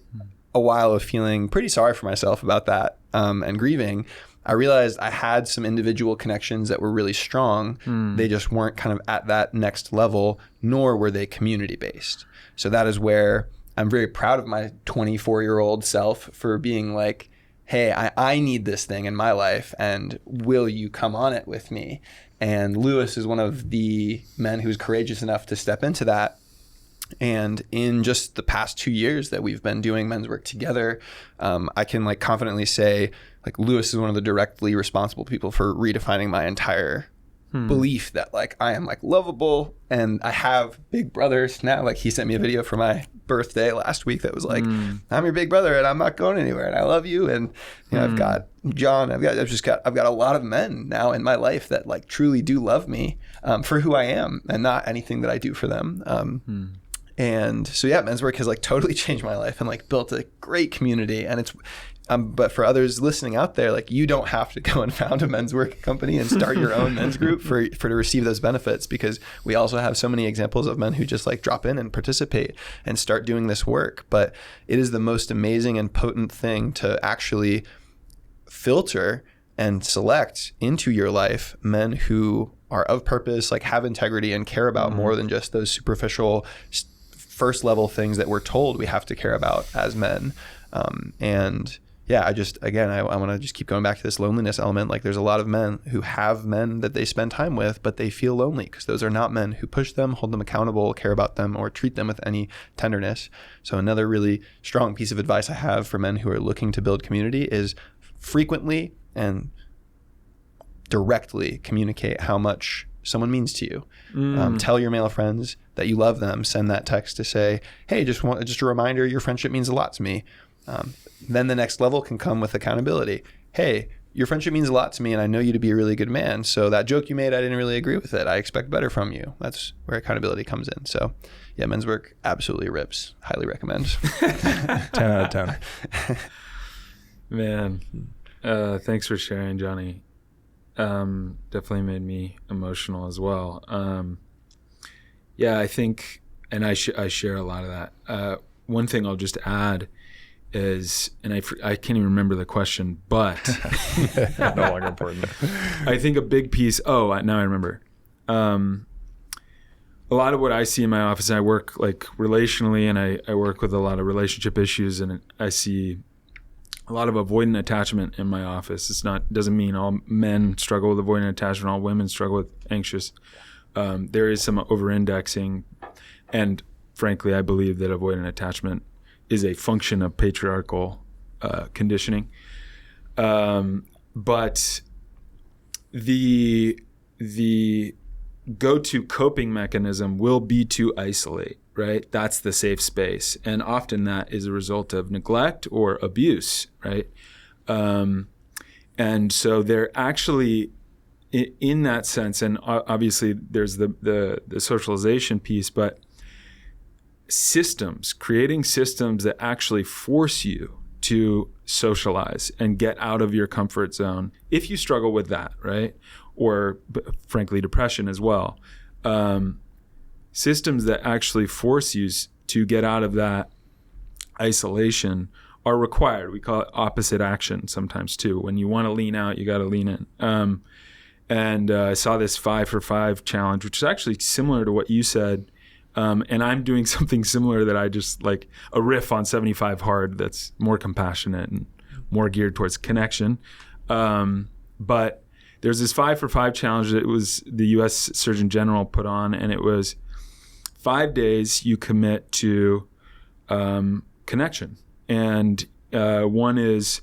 a while of feeling pretty sorry for myself about that and grieving, I realized I had some individual connections that were really strong. They just weren't kind of at that next level, nor were they community based. So that is where I'm very proud of my 24-year-old self for being hey, I need this thing in my life, and will you come on it with me? And Lewis is one of the men who's courageous enough to step into that. And in just the past 2 years that we've been doing men's work together, I can confidently say Lewis is one of the directly responsible people for redefining my entire belief that I am lovable, and I have big brothers now. He sent me a video for my birthday last week that was I'm your big brother and I'm not going anywhere and I love you. And I've got John, I've got a lot of men now in my life that truly do love me for who I am and not anything that I do for them. And so men's work has totally changed my life and built a great community. And it's but for others listening out there, you don't have to go and found a men's work company and start your own men's group for to receive those benefits, because we also have so many examples of men who just drop in and participate and start doing this work. But it is the most amazing and potent thing to actually filter and select into your life men who are of purpose, have integrity and care about more than just those superficial first level things that we're told we have to care about as men. I want to just keep going back to this loneliness element. There's a lot of men who have men that they spend time with, but they feel lonely because those are not men who push them, hold them accountable, care about them, or treat them with any tenderness. So another really strong piece of advice I have for men who are looking to build community is frequently and directly communicate how much someone means to you. Tell your male friends that you love them. Send that text to say, hey, just a reminder, your friendship means a lot to me. Then the next level can come with accountability. Hey, your friendship means a lot to me and I know you to be a really good man. So that joke you made, I didn't really agree with it. I expect better from you. That's where accountability comes in. So men's work absolutely rips. Highly recommend. 10 out of 10. Man, thanks for sharing, Johnny. Definitely made me emotional as well. I think, and I share a lot of that. One thing I'll just add is, and I can't even remember the question, but no longer important. I think a big piece. Now I remember. A lot of what I see in my office, I work like relationally, and I work with a lot of relationship issues, and I see a lot of avoidant attachment in my office. Doesn't mean all men struggle with avoidant attachment, all women struggle with anxious. There is some over-indexing, and frankly, I believe that avoidant attachment is a function of patriarchal conditioning. But the go-to coping mechanism will be to isolate, right? That's the safe space. And often that is a result of neglect or abuse, right? And so they're actually, in that sense, and obviously there's the socialization piece, but creating systems that actually force you to socialize and get out of your comfort zone if you struggle with that, right? Or frankly, depression as well. Systems that actually force you to get out of that isolation are required. We call it opposite action sometimes too. When you want to lean out, you got to lean in. And I saw this 5 for 5 challenge, which is actually similar to what you said. And I'm doing something similar that I just like a riff on 75 Hard that's more compassionate and more geared towards connection. But there's this 5 for 5 challenge that was the U.S. Surgeon General put on, and it was 5 days you commit to connection. And one is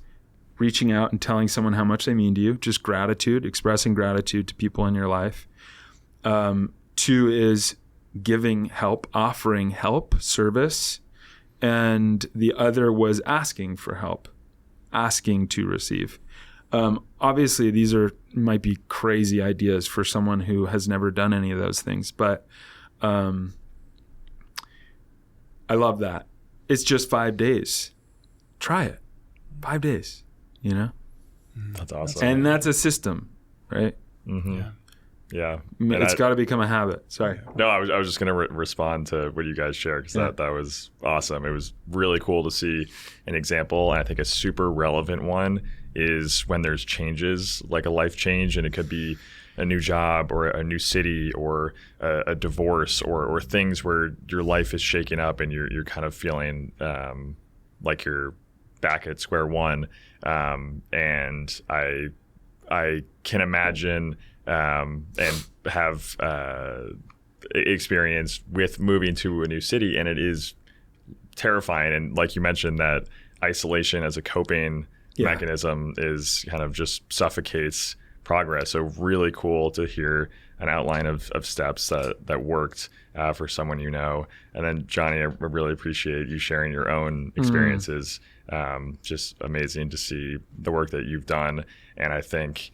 reaching out and telling someone how much they mean to you, just gratitude, expressing gratitude to people in your life. 2 is giving help, offering help, service. And the other was asking for help, asking to receive. Obviously, these might be crazy ideas for someone who has never done any of those things, but I love that. It's just 5 days. Try it. 5 days, you know? That's awesome. And that's a system, right? Mm-hmm. Yeah. It's got to become a habit. Sorry. No, I was just going to respond to what you guys shared because that was awesome. It was really cool to see an example. And I think a super relevant one is when there's changes, like a life change, and it could be a new job or a new city or a divorce or things where your life is shaking up and you're kind of feeling like you're back at square one. And I can imagine and have experience with moving to a new city, and it is terrifying. And like you mentioned, that isolation as a coping mechanism is kind of just suffocates progress. So really cool to hear an outline of steps that worked for someone you know. And then Johnny, I really appreciate you sharing your own experiences. Just amazing to see the work that you've done. And I think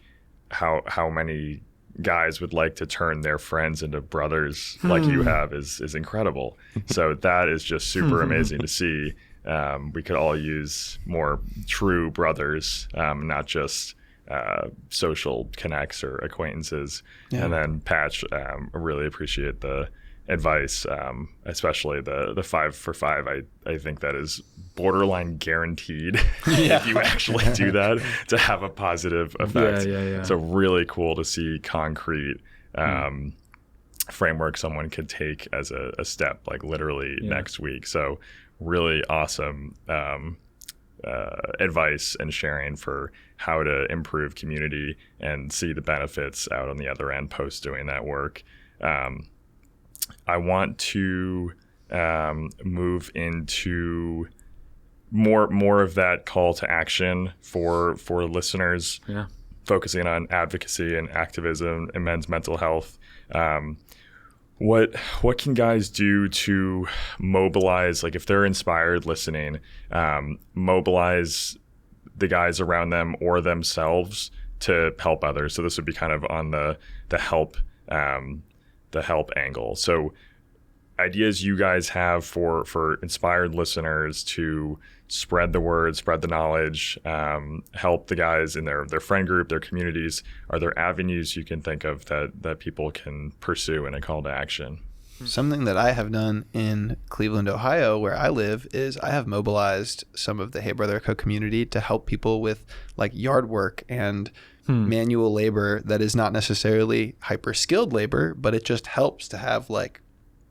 how many guys would like to turn their friends into brothers like you have is incredible. So that is just super amazing to see. We could all use more true brothers, not just social connects or acquaintances. And then Patch, I really appreciate the advice, especially the 5 for 5. I think that is borderline guaranteed if you actually do that to have a positive effect. So really cool to see concrete framework someone could take as a step, like literally next week. So really awesome advice and sharing for how to improve community and see the benefits out on the other end post doing that work. I want to move into more of that call to action for listeners, focusing on advocacy and activism and men's mental health. What can guys do to mobilize, like if they're inspired listening, mobilize the guys around them or themselves to help others? So this would be kind of on the help angle. So ideas you guys have for inspired listeners to spread the word, spread the knowledge, help the guys in their friend group, their communities. Are there avenues you can think of that people can pursue in a call to action? Something that I have done in Cleveland, Ohio, where I live, is I have mobilized some of the Hey Brother Co community to help people with like yard work and manual labor that is not necessarily hyper skilled labor, but it just helps to have like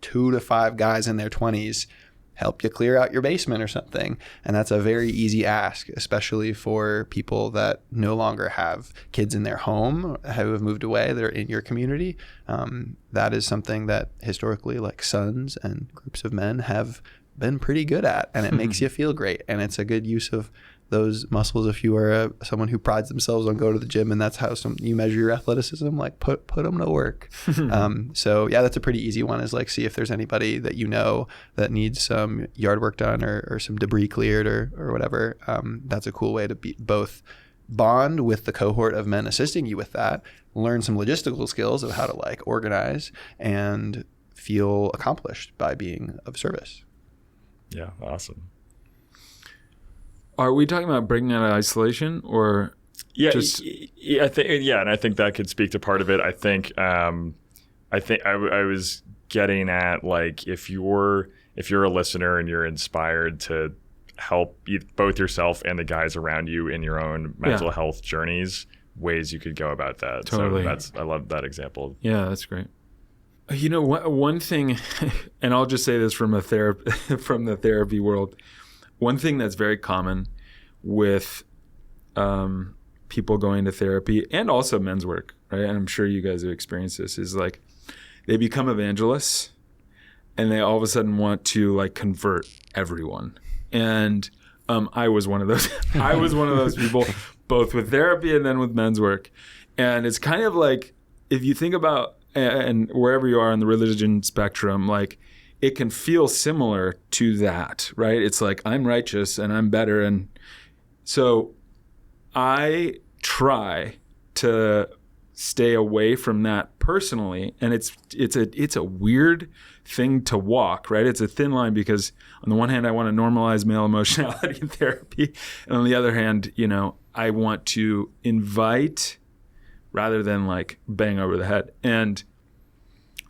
2 to 5 guys in their 20s help you clear out your basement or something. And that's a very easy ask, especially for people that no longer have kids in their home, who have moved away, that are in your community. That is something that historically like sons and groups of men have been pretty good at, and it makes you feel great. And it's a good use of those muscles if you are someone who prides themselves on going to the gym, and that's how you measure your athleticism, like put them to work. So yeah, that's a pretty easy one, is like see if there's anybody that you know that needs some yard work done or some debris cleared or whatever. That's a cool way to both bond with the cohort of men assisting you with that, learn some logistical skills of how to like organize, and feel accomplished by being of service. Yeah, awesome. Are we talking about breaking out of isolation, or I think that could speak to part of it. I think I was getting at, like, if you're a listener and you're inspired to help both yourself and the guys around you in your own mental health journeys, ways you could go about that. Totally. So I love that example. Yeah, that's great. You know, one thing, and I'll just say this from the therapy world. One thing that's very common with people going to therapy, and also men's work, right? And I'm sure you guys have experienced this, is like they become evangelists and they all of a sudden want to like convert everyone. And I was one of those. I was one of those people, both with therapy and then with men's work. And it's kind of like, if you think about, and wherever you are on the religion spectrum, like it can feel similar to that, right? It's like, I'm righteous and I'm better. And so I try to stay away from that personally. And it's a weird thing to walk, right? It's a thin line, because on the one hand, I want to normalize male emotionality in therapy. And on the other hand, you know, I want to invite rather than like bang over the head. And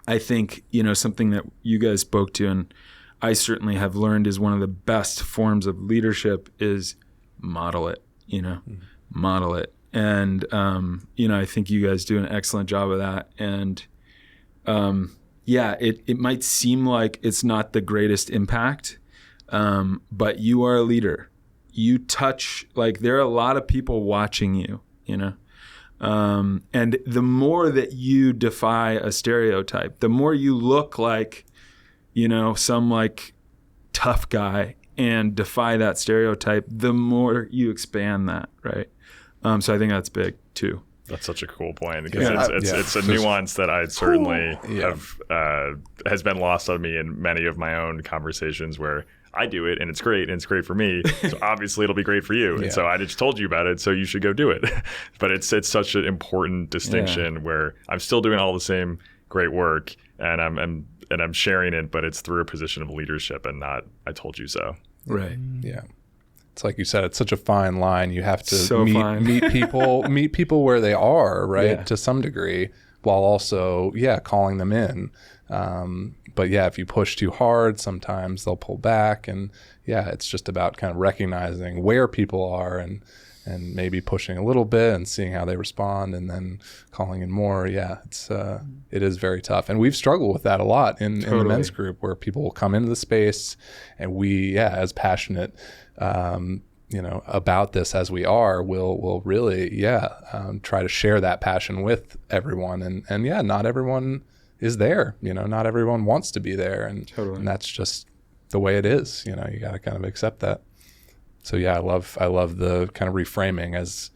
I think, you know, something that you guys spoke to, and I certainly have learned, is one of the best forms of leadership is model it, you know, model it. And, you know, I think you guys do an excellent job of that. And, it might seem like it's not the greatest impact, but you are a leader. You touch, like, there are a lot of people watching you, you know. And the more that you defy a stereotype, the more you look like, you know, some like tough guy and defy that stereotype, the more you expand that, right? So I think that's big too. That's such a cool point, because it's a nuance that I certainly has been lost on me in many of my own conversations, where I do it and it's great for me. So obviously it'll be great for you. And so I just told you about it, so you should go do it. But it's such an important distinction where I'm still doing all the same great work and I'm sharing it, but it's through a position of leadership and not I told you so. Right. Yeah. It's like you said, it's such a fine line. You have to meet people where they are, right? Yeah. To some degree, while also, calling them in. But if you push too hard, sometimes they'll pull back. And it's just about kind of recognizing where people are and maybe pushing a little bit and seeing how they respond, and then calling in more. It is very tough. And we've struggled with that a lot in the men's group, where people will come into the space and we, as passionate, about this as we are, we'll really, try to share that passion with everyone. And not everyone is there, not everyone wants to be there. And that's just the way it is, you got to kind of accept that. So I love the kind of reframing as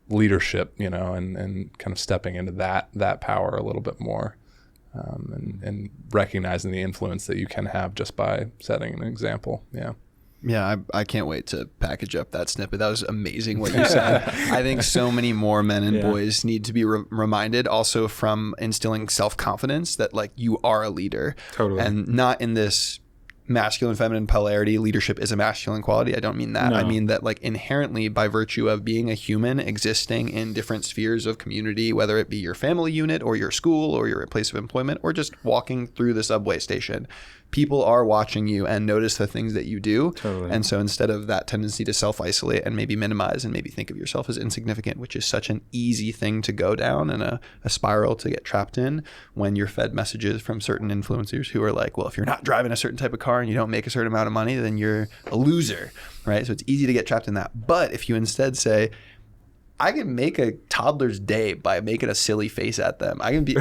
leadership, and kind of stepping into that power a little bit more, and recognizing the influence that you can have just by setting an example. Yeah, I can't wait to package up that snippet. That was amazing what you said. I think so many more men and boys need to be reminded, also from instilling self-confidence, that like you are a leader. Totally. And not in this masculine, feminine polarity, leadership is a masculine quality. I don't mean that. No. I mean that like inherently by virtue of being a human existing in different spheres of community, whether it be your family unit or your school or your place of employment or just walking through the subway station, people are watching you and notice the things that you do. Totally. And so instead of that tendency to self-isolate and maybe minimize and maybe think of yourself as insignificant, which is such an easy thing to go down and a spiral to get trapped in when you're fed messages from certain influencers who are like, well, if you're not driving a certain type of car and you don't make a certain amount of money, then you're a loser, right? So it's easy to get trapped in that. But if you instead say, I can make a toddler's day by making a silly face at them. I can be,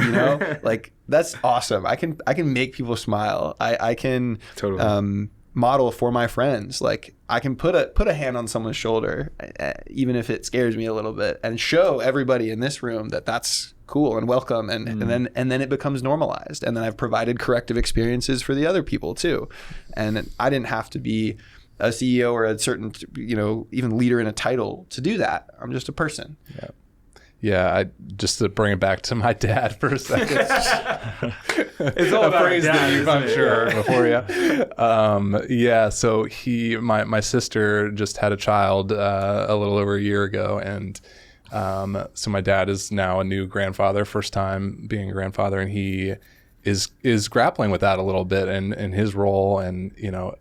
like that's awesome. I can make people smile. I can Totally. Model for my friends. Like I can put a hand on someone's shoulder, even if it scares me a little bit, and show everybody in this room that that's cool and welcome. And then it becomes normalized. And then I've provided corrective experiences for the other people too. And I didn't have to be a CEO or a certain, even leader in a title to do that. I'm just a person. Yeah. Yeah, just to bring it back to my dad for a second. It's all about phrase dad, that you've, I'm isn't it? sure, before you. So my sister just had a child a little over a year ago, and so my dad is now a new grandfather, first time being a grandfather, and he is grappling with that a little bit in his role, and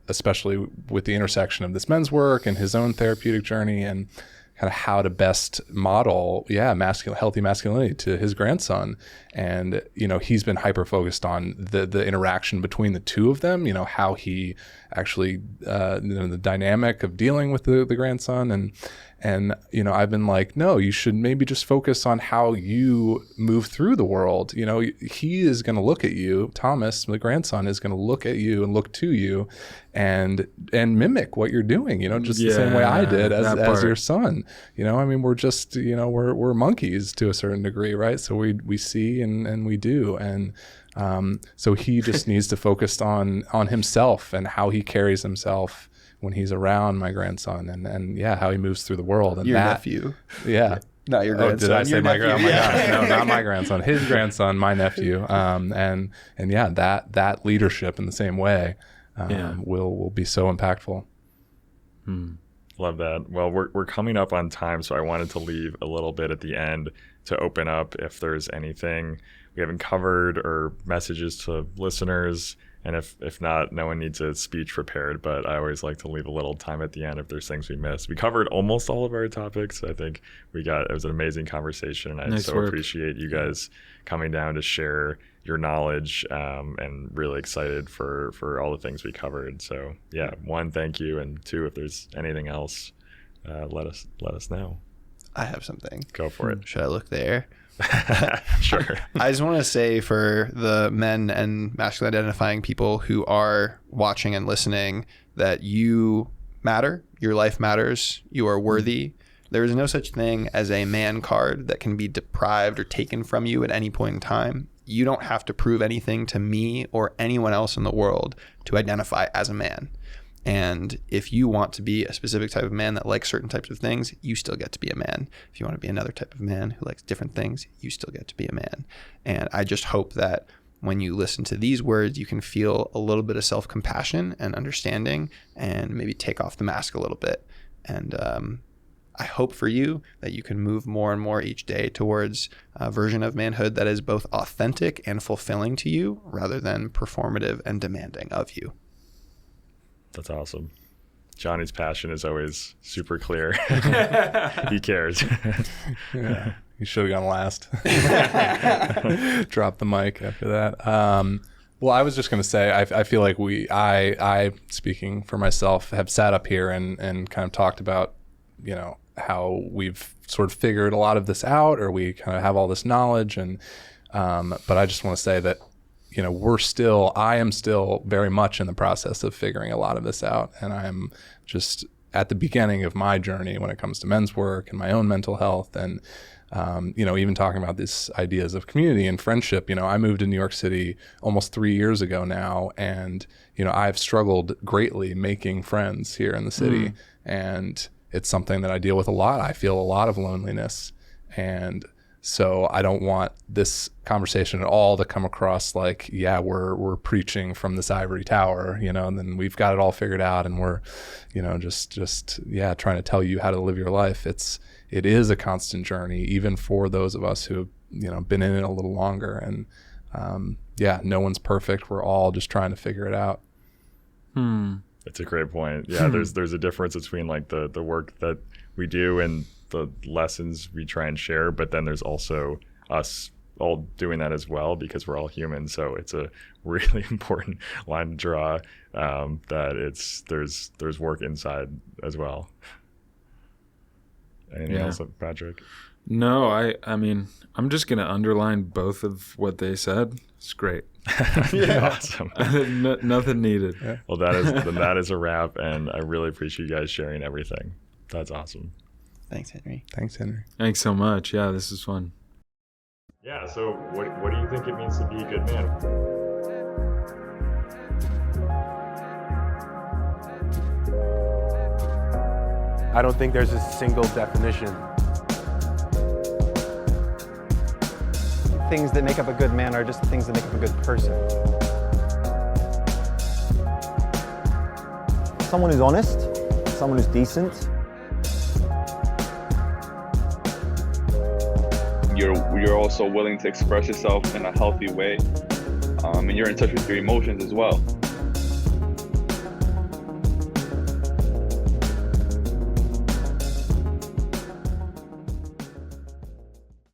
especially with the intersection of this men's work and his own therapeutic journey, and kind of how to best model healthy masculinity to his grandson. And he's been hyper focused on the interaction between the two of them, how he actually the dynamic of dealing with the grandson, and I've been like, no, you should maybe just focus on how you move through the world. He is going to look at you, Thomas, the grandson, is going to look at you and look to you and mimic what you're doing, just the same way I did as your son. We're just, we're monkeys to a certain degree, right? So we see and we do. And so he just needs to focus on himself and how he carries himself when he's around my grandson, and how he moves through the world. And Your nephew. Yeah. Not your grandson. Did I say your my nephew. grandson? No, not my grandson. His grandson, my nephew. That leadership in the same way will be so impactful. Love that. Well, we're coming up on time, so I wanted to leave a little bit at the end to open up if there's anything we haven't covered or messages to listeners. And if not, no one needs a speech prepared, but I always like to leave a little time at the end if there's things we missed. We covered almost all of our topics. I think it was an amazing conversation, and I appreciate you guys coming down to share your knowledge, and really excited for all the things we covered. So one, thank you, and two, if there's anything else, let us know. I have something. Go for it. Should I look there? Sure. I just want to say for the men and masculine identifying people who are watching and listening that you matter, your life matters, you are worthy. There is no such thing as a man card that can be deprived or taken from you at any point in time. You don't have to prove anything to me or anyone else in the world to identify as a man. And if you want to be a specific type of man that likes certain types of things, you still get to be a man. If you want to be another type of man who likes different things, you still get to be a man. And I just hope that when you listen to these words, you can feel a little bit of self-compassion and understanding and maybe take off the mask a little bit. And I hope for you that you can move more and more each day towards a version of manhood that is both authentic and fulfilling to you rather than performative and demanding of you. That's awesome. Johnny's passion is always super clear. He cares. Yeah, you should have gone last. Drop the mic after that. Well, I was just going to say, I feel like I speaking for myself, have sat up here and kind of talked about, how we've sort of figured a lot of this out, or we kind of have all this knowledge. And but I just want to say that, I am still very much in the process of figuring a lot of this out. And I'm just at the beginning of my journey when it comes to men's work and my own mental health. And, even talking about these ideas of community and friendship, I moved to New York City almost 3 years ago now. And, I've struggled greatly making friends here in the city. And it's something that I deal with a lot. I feel a lot of loneliness. And So I don't want this conversation at all to come across like, yeah, we're preaching from this ivory tower, and then we've got it all figured out and we're, just trying to tell you how to live your life. It is a constant journey, even for those of us who have, been in it a little longer. And no one's perfect. We're all just trying to figure it out. That's a great point. Yeah, there's a difference between like the work that we do and the lessons we try and share, but then there's also us all doing that as well, because we're all human. So it's a really important line to draw, that there's work inside as well. Anything else, Patrick? No, I mean, I'm just going to underline both of what they said. It's great. Awesome. Nothing needed. Yeah. Well, that is a wrap, and I really appreciate you guys sharing everything. That's awesome. Thanks, Henry. Thanks so much. Yeah, this is fun. Yeah, so what do you think it means to be a good man? I don't think there's a single definition. Things that make up a good man are just the things that make up a good person. Someone who's honest, someone who's decent. You're also willing to express yourself in a healthy way, and you're in touch with your emotions as well.